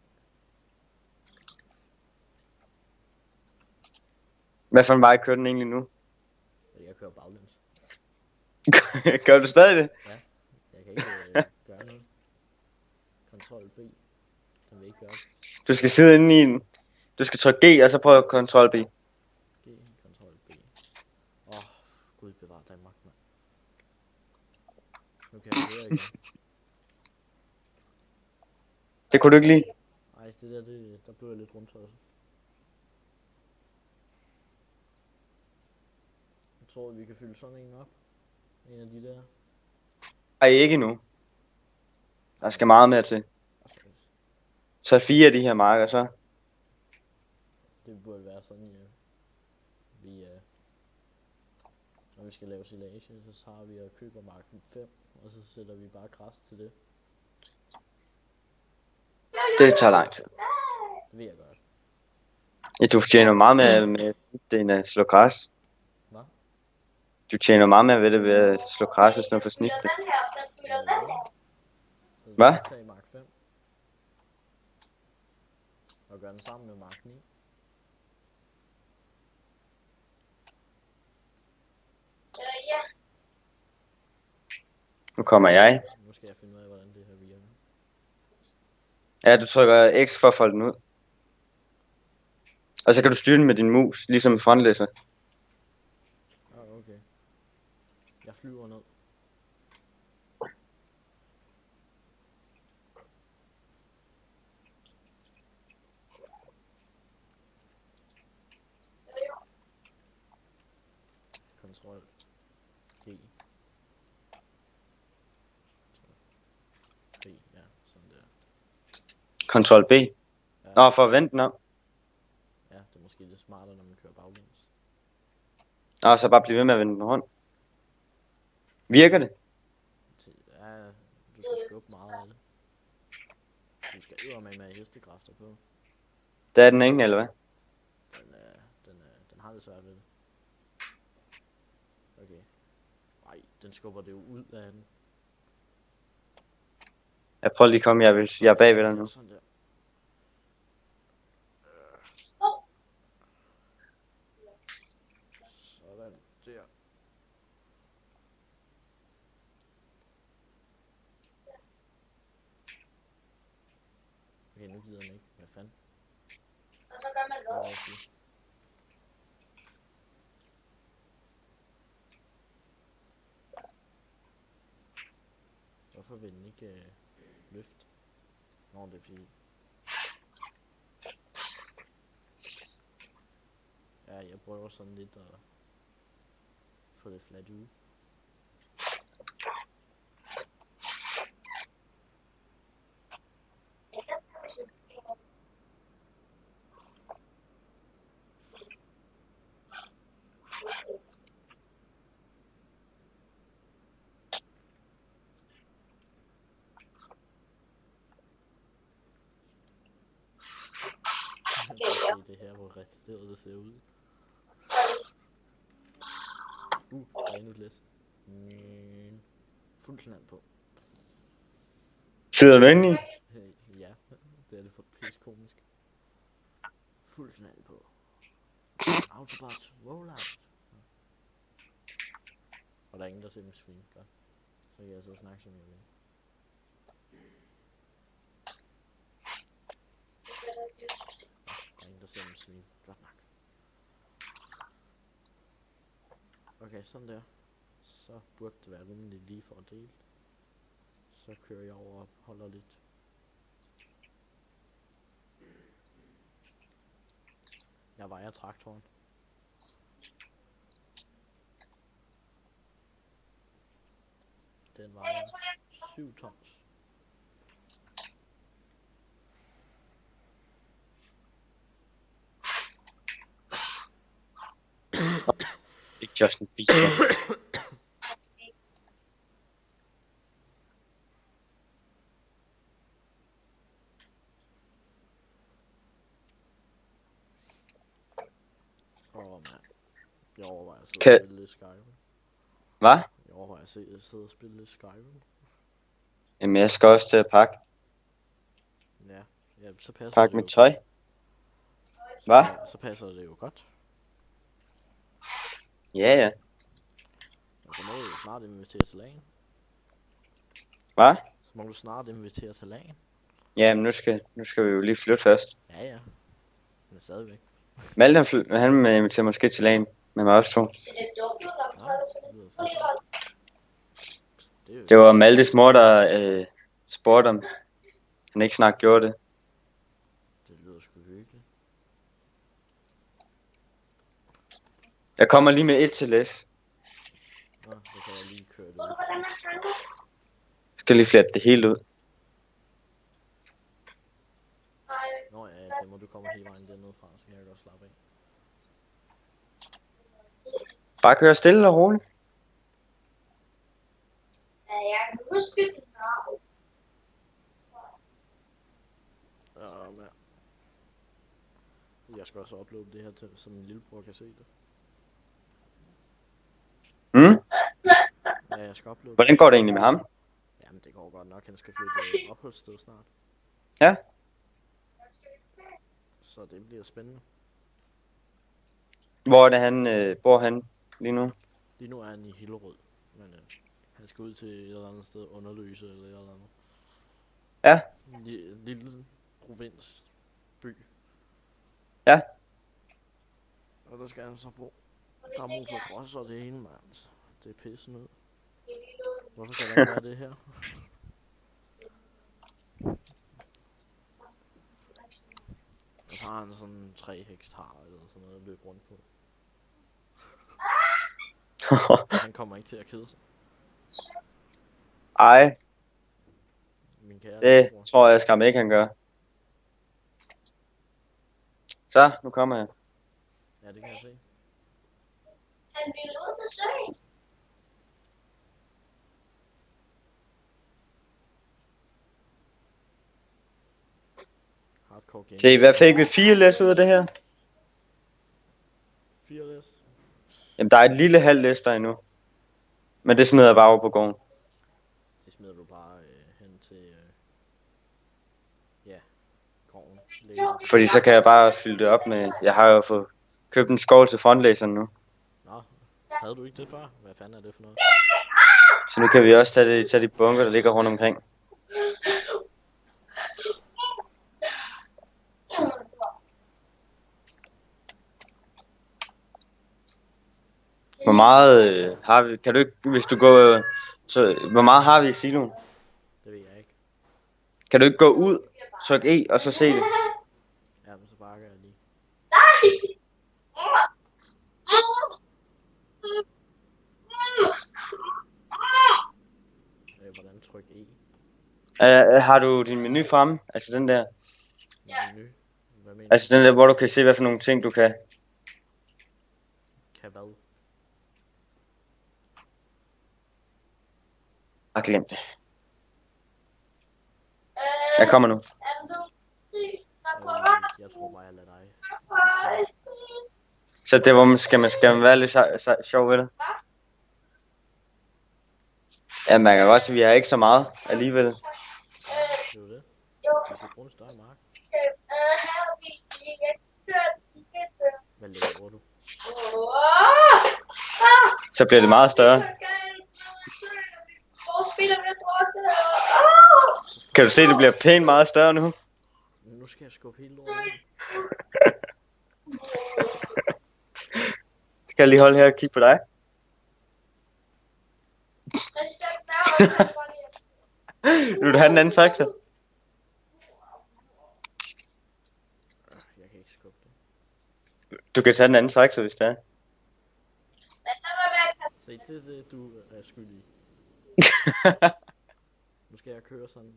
Hvad for en vej kører den egentlig nu? Jeg kører baglæns. Gør du stadig det? Ja, jeg kan ikke gøre noget. Kontrol B. Den vil ikke gøre det. Du skal sidde inde i den. Du skal trykke G, og så prøve kontrol B. G, kontrol B. Gud bevar Danmark, mand. Nu kan jeg høre igen. Det kunne du ikke lide. Ej, der blev jeg lidt rundtosset. Jeg tror, vi kan fylde sådan en op. En af de der. Ej, ikke endnu. Der skal meget mere til. Så 4 af de her marker, så. Det burde være sådan, når vi skal lave silage, så tager vi og køber marken 5, og så sætter vi bare græs til det. Det tager lang tid. Det ved jeg godt. Ja, du tjener meget med det end at slå græs. Hvad? Du tjener meget mere ved det ved at slå græs i stedet for snit det. Hvad? Så tage mark 5. Og gøre den sammen med mark 9. Ja. Nu kommer jeg. Nu skal jeg finde ud af, hvordan det her virker. Ja, du trykker X for at folde den ud. Og så kan du styre den med din mus, ligesom en frontlæsser. Okay. Jeg flyver ned. Kontrol G. B, ja, sådan der. Kontrol B. Ja, Nå, for at vente den om. ja, det er måske lidt smartere, når man kører baglæns. Nå, så bare blive ved med at vende den rundt. Virker det? Ja, du skal skubbe meget af det. Du skal eddermame med hestekræfter på. Det er den ikke, eller hvad? Den har det svært ved det. Okay. Ej, den skubber det jo ud af den. Jeg prøver lige at komme, jeg er bagved dig nu. Sådan der. Sådan der. Okay, nu gider den ikke. Hvad fanden? Og så gør man Hvad lov. vil jeg sige? Hvorfor vil den ikke løfte? Nå, det er fordi... Ja, jeg prøver sådan lidt at få det fladt ud. Jeg kan se det her, hvor retarderet det ser ud. Der er endnu et læs. Fuld knald på. Sidder du inde i? Ja, det er det for pis komisk. Fuld knald på. Autobot, roll out. Og der er ingen, der ser min stream. Godt. Så kan jeg sidde og snakke, som jeg vil. Der er ingen, der ser min stream. Godt nok. Okay, sådan der. Så burde det være rimelig lige for at dele. Så kører jeg over og holder lidt. Jeg vejer traktoren. Den vejer 7 tons. Ikke Justin Bieber. Mand. Jeg overvejer at sidde Kan- og spille lidt Skyrim. Hvad? Jeg overvejer at sidde og spille lidt Skyrim. Jamen, jeg skal også til at pakke. Ja, så passer Pakke det mit jo tøj. godt. Hvad? Så passer det jo godt. Ja, ja. Og så må du jo snart invitere til lagen. Hvad? Så må du snart invitere til lagen. Jamen, nu skal vi jo lige flytte først. Ja, ja. Men stadigvæk. Malte, han inviterer måske til lagen med mig også to. Så det er dumt, når man Ja, holder sådan det lyder noget. fedt. Det er jo... Det var Maltes mor, der spurgte om han ikke snart gjorde det. Det lyder sgu hyggeligt. Jeg kommer lige med et til læs. Nå, så kan jeg lige køre det Ved du, ud. hvordan man tanker? Jeg skal lige flette det helt ud. Nej. Nå ja, det må du komme hele vejen dernede fra, så kan jeg godt slappe af. Bare køre stille og roligt. Ja, jeg kan huske din navn. Ja, men... Jeg skal også uploade det her til, så min lillebror kan se det. Ja, jeg skal uploade. Hvordan går det egentlig med ham? Jamen, det går godt nok. Han skal flytte opholdssted snart. Ja. Så det bliver spændende. Hvor er det han bor han lige nu? Lige nu er han i Hillerød, men han skal ud til et eller andet sted, Underløse eller et eller andet. Ja. En lille provinsby. Ja. Og der skal han så bo. Der er motocross og det ene, mand. Det er pisse ned. Hvorfor kan der ikke være det her? Og så har han sådan 3 hektar eller sådan noget at løbe rundt på. Han kommer ikke til at kede sig. Ej, Min kære det lillebror. tror jeg skam ikke, han gør. Så, nu kommer jeg. Ja, det kan jeg se. Han ville ud til søen. Hardcore game. Se, hvad fik vi 4 læs ud af det her? 4 læs. Jamen, der er et lille halvt læs der endnu. Men det smider jeg bare over på gården. Det smider du bare hen til Fordi så kan jeg bare fylde det op med... Jeg har jo fået købt en skål til frontlæseren nu. Nå, havde du ikke det før? Hvad fanden er det for noget? Så nu kan vi også tage de bunker, der ligger rundt omkring. Hvor meget har vi? Kan du ikke, hvis du går... Så, hvor meget har vi i siloen? Det ved jeg ikke. Kan du ikke gå ud, tryk E, og så se det? Ja, men så bakker jeg lige. Hvordan tryk E? Har du din menu fremme? Altså den der? Menu? Hvad mener Altså den der, hvor du kan se, hvad for nogle ting du kan. Kan hvad? Jeg glem det. Jeg kommer nu. Jeg tror bare, jeg lader dig. Så det hvor skal man være lidt sjov ved det? Ja, man kan godt se, at vi har ikke så meget alligevel. Det er jo det. Vi skal bruge en større mark. Hvad laver du? Så bliver det meget større. Kan du se, at det bliver pænt meget større nu? Nu skal jeg skubbe hele lortet ind. Skal jeg lige holde her og kigge på dig? Vil du have den anden taxa? Jeg kan ikke skubbe det. Du kan tage den anden taxa, hvis det er. Se, det er det, du er skyldig i. Nu skal jeg køre sådan.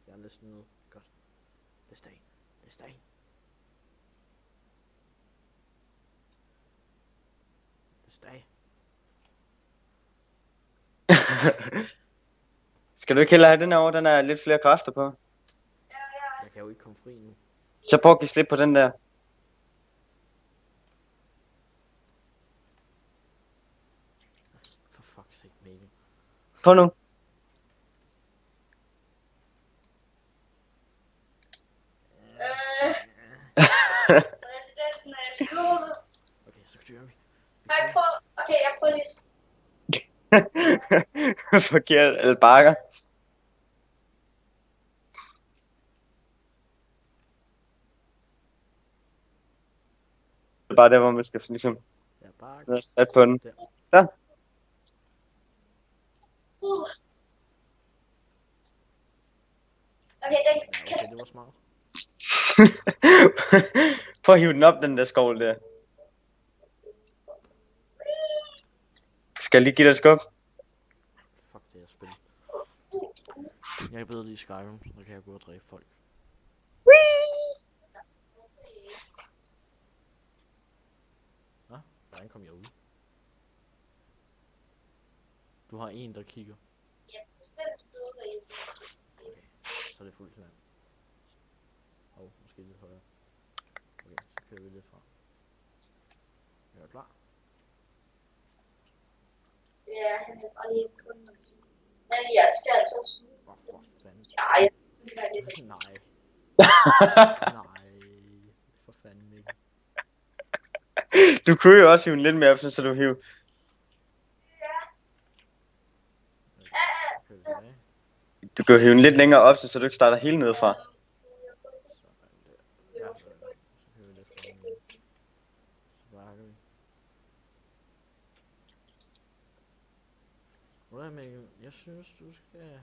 Jeg er næsten nede. Godt. Læs af. Læs af. Læs af. Skal du ikke hellere have den her over? Den er lidt flere kræfter på. Jeg kan jo ikke komme fri nu. Så prøv at give slip på den der. For fuck's sake, Mikkel. Prøv nu. Okay, så kører vi. Okay, jeg prøver lige. Forkert, eller bakker. Det er bare der, hvor man skal ligesom Jeg bare... være sat på den. Der. Ja. Okay, den Ja, okay, det var smart. Prøv at hive den op, den der skovl der. Skal jeg lige give dig et skub? Fuck det her spil. Jeg kan bedre lige Skyrim, så kan jeg gå og dræbe folk. Nå, hvordan kom jeg ud? Du har en, der kigger. Ja, bestemt døde. Okay, så er det fuldt land. Måske lidt højere. Okay, så kører vi lidt fra. Er du klar? Ja, han er bare lige kun. Men jeg skal altså slutte. For fanden. Nej. Nej. Nej. For fanden ikke. Du kunne jo også hive den lidt mere op, så du hive. Kører vi tilbage. Du kan hive den lidt længere op, så du ikke starter helt nedefra. Ja, så kører vi lidt fra igen. Så bakker vi. Hvordan Mikkel? Jeg synes du skal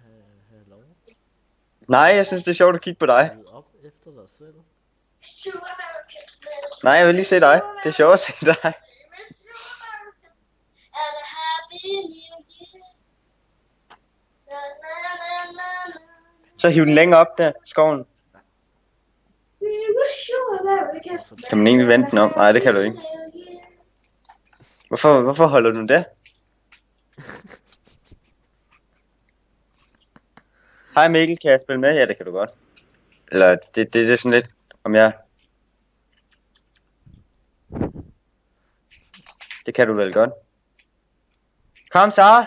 have lov. Nej, jeg synes det er sjovt at kigge på dig. Rydde op efter dig selv. Nej, jeg vil lige se dig. Det er sjovt at se dig. Så hiv den længere op der, skoven. Kan man egentlig vente den om? Nej, det kan du ikke. Hvorfor holder du den der? Hej Mikkel, kan jeg spille med? Ja, det kan du godt. Eller det er sådan lidt, om jeg... Det kan du vel godt. Kom så!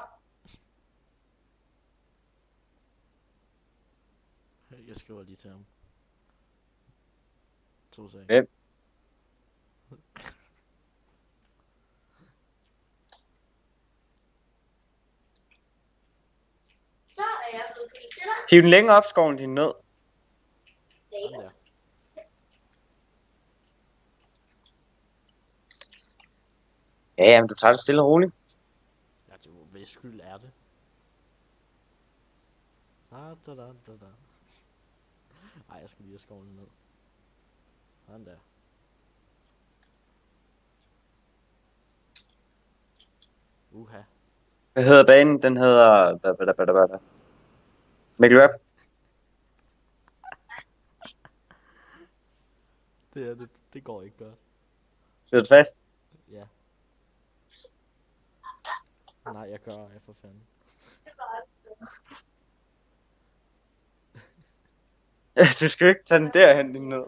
Jeg skriver lige til ham. 2 sekunder. Hvem? Så er jeg blevet pillet til dig. Hiv den længere op, skoven din nød. Sådan der. Ja, men du tager det stille og roligt. Ja, det er jo, hvis skyld er det. Da. Ej, jeg skal lige have skoven ned. Sådan der. Uha. Hvad hedder banen? Den hedder... Mikkel Rap. Det går ikke godt. Sidder du fast? Ja. Nej, jeg gør ej for fanden. Du skal ikke tage den derhen, din nød.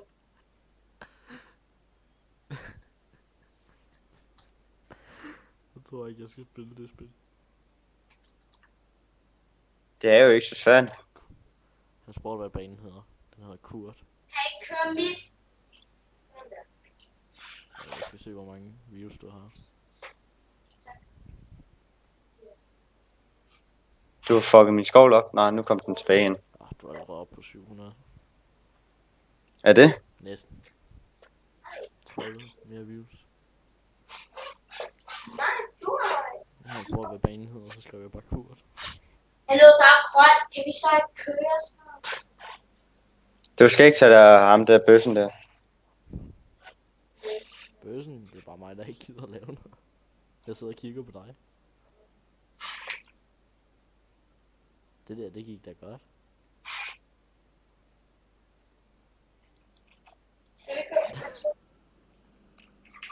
Jeg tror ikke, jeg skal spille det spil. Det er jo ikke så svært. Jeg spurgte, hvad banen hedder. Den hedder Kurt. Hey, kør mit. Jeg skal se, hvor mange views du har. Du har fucket min skovl op. Nej, nu kom den tilbage igen. Du er allerede oppe på 700. Er det? Næsten. 30 mere views. Nej, du har det. Jeg har spurgt, hvad banen hedder, så skrev jeg bare Kurt. Hallo, der er grønt. Kan vi så ikke køre snart? Du skal ikke tage dig ham der bøssen der. Bøssen, det er bare mig, der ikke gider at lave noget. Jeg sidder og kigger på dig. Det der, det gik da godt. Skal vi køre?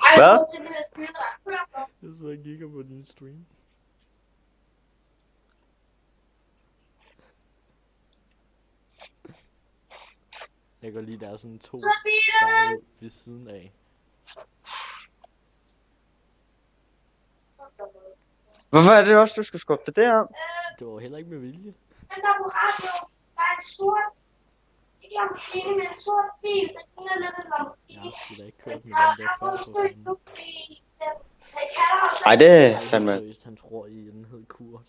Ej, Hvad? jeg til at sige dig. Kør. Jeg sidder og kigger på din stream. Jeg går lige, der er sådan 2 stege ved siden af. Hvorfor er det også, du skulle skubbe det derom? Det var heller ikke med vilje. Den der på radio, der er en sort. Ikke Lamborghini, men en sort bil. Den ligner lidt en Lamborghini. Jeg har sgu da ikke Den kørt med tager den der før, for fanden. Den kalder også. Ej, det er Ej, fandme. seriøst, han tror i, at den hed Kurt.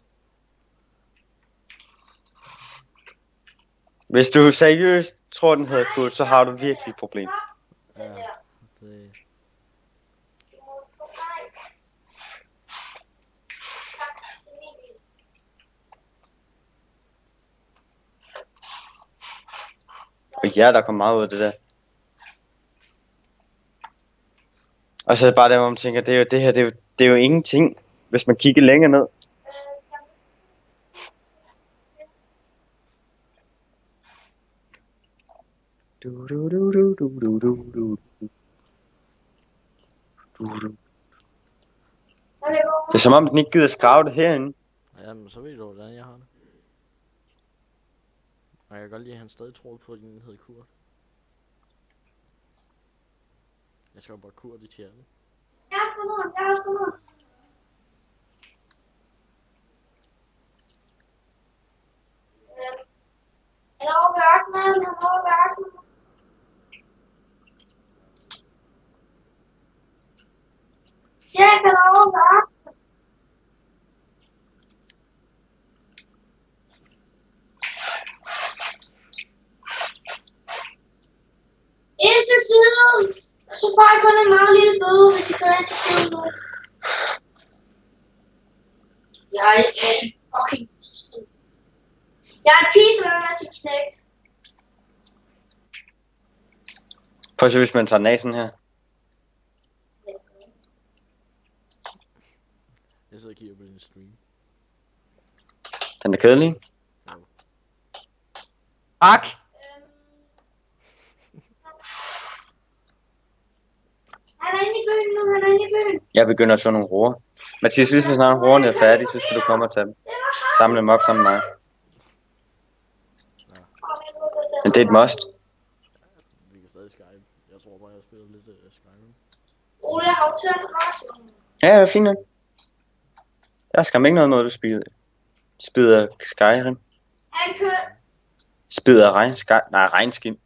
Hvis du seriøst tror, den hedder Kurt, så har du virkelig et problem. Ja, det... Og ja, der kommer meget ud af det der. Og så er det bare der, hvor man tænker, det er jo ingenting, hvis man kigger længere ned. Det er som om, den ikke gider skrave det herinde. Jamen, så ved du, hvordan jeg har det. Og jeg kan godt lide, at han stadig tror på, at den hed Kurt. Jeg skal jo bare Kurt i chatten. Jeg har sgu noget. Han er over værken. Jack, han er over værken. Ind til siden. Så får jeg kun en meget lille bøde, hvis I kører ind til siden nu. Jeg er en fucking pisse. Jeg er en pisse, der er sin knægt. Prøv at se, hvis man tager næsen her. Jeg sidder og kigger på din stream. Den er kedelig. Jo. Ak! Han er inde i byen. Jeg begynder at så nogle roer. Mathias, lige så snart roerne er færdige, så skal du komme og tage dem. Samle dem op sammen med mig. Men det er et must. Vi kan stadig Skype. Jeg tror bare, jeg spiller lidt Skyrim. Ole, jeg har jo tændt radioen. Ja, det er fint nok. Der er skam ikke noget, når du spider Skyrim. Han kører. Spider regnskin.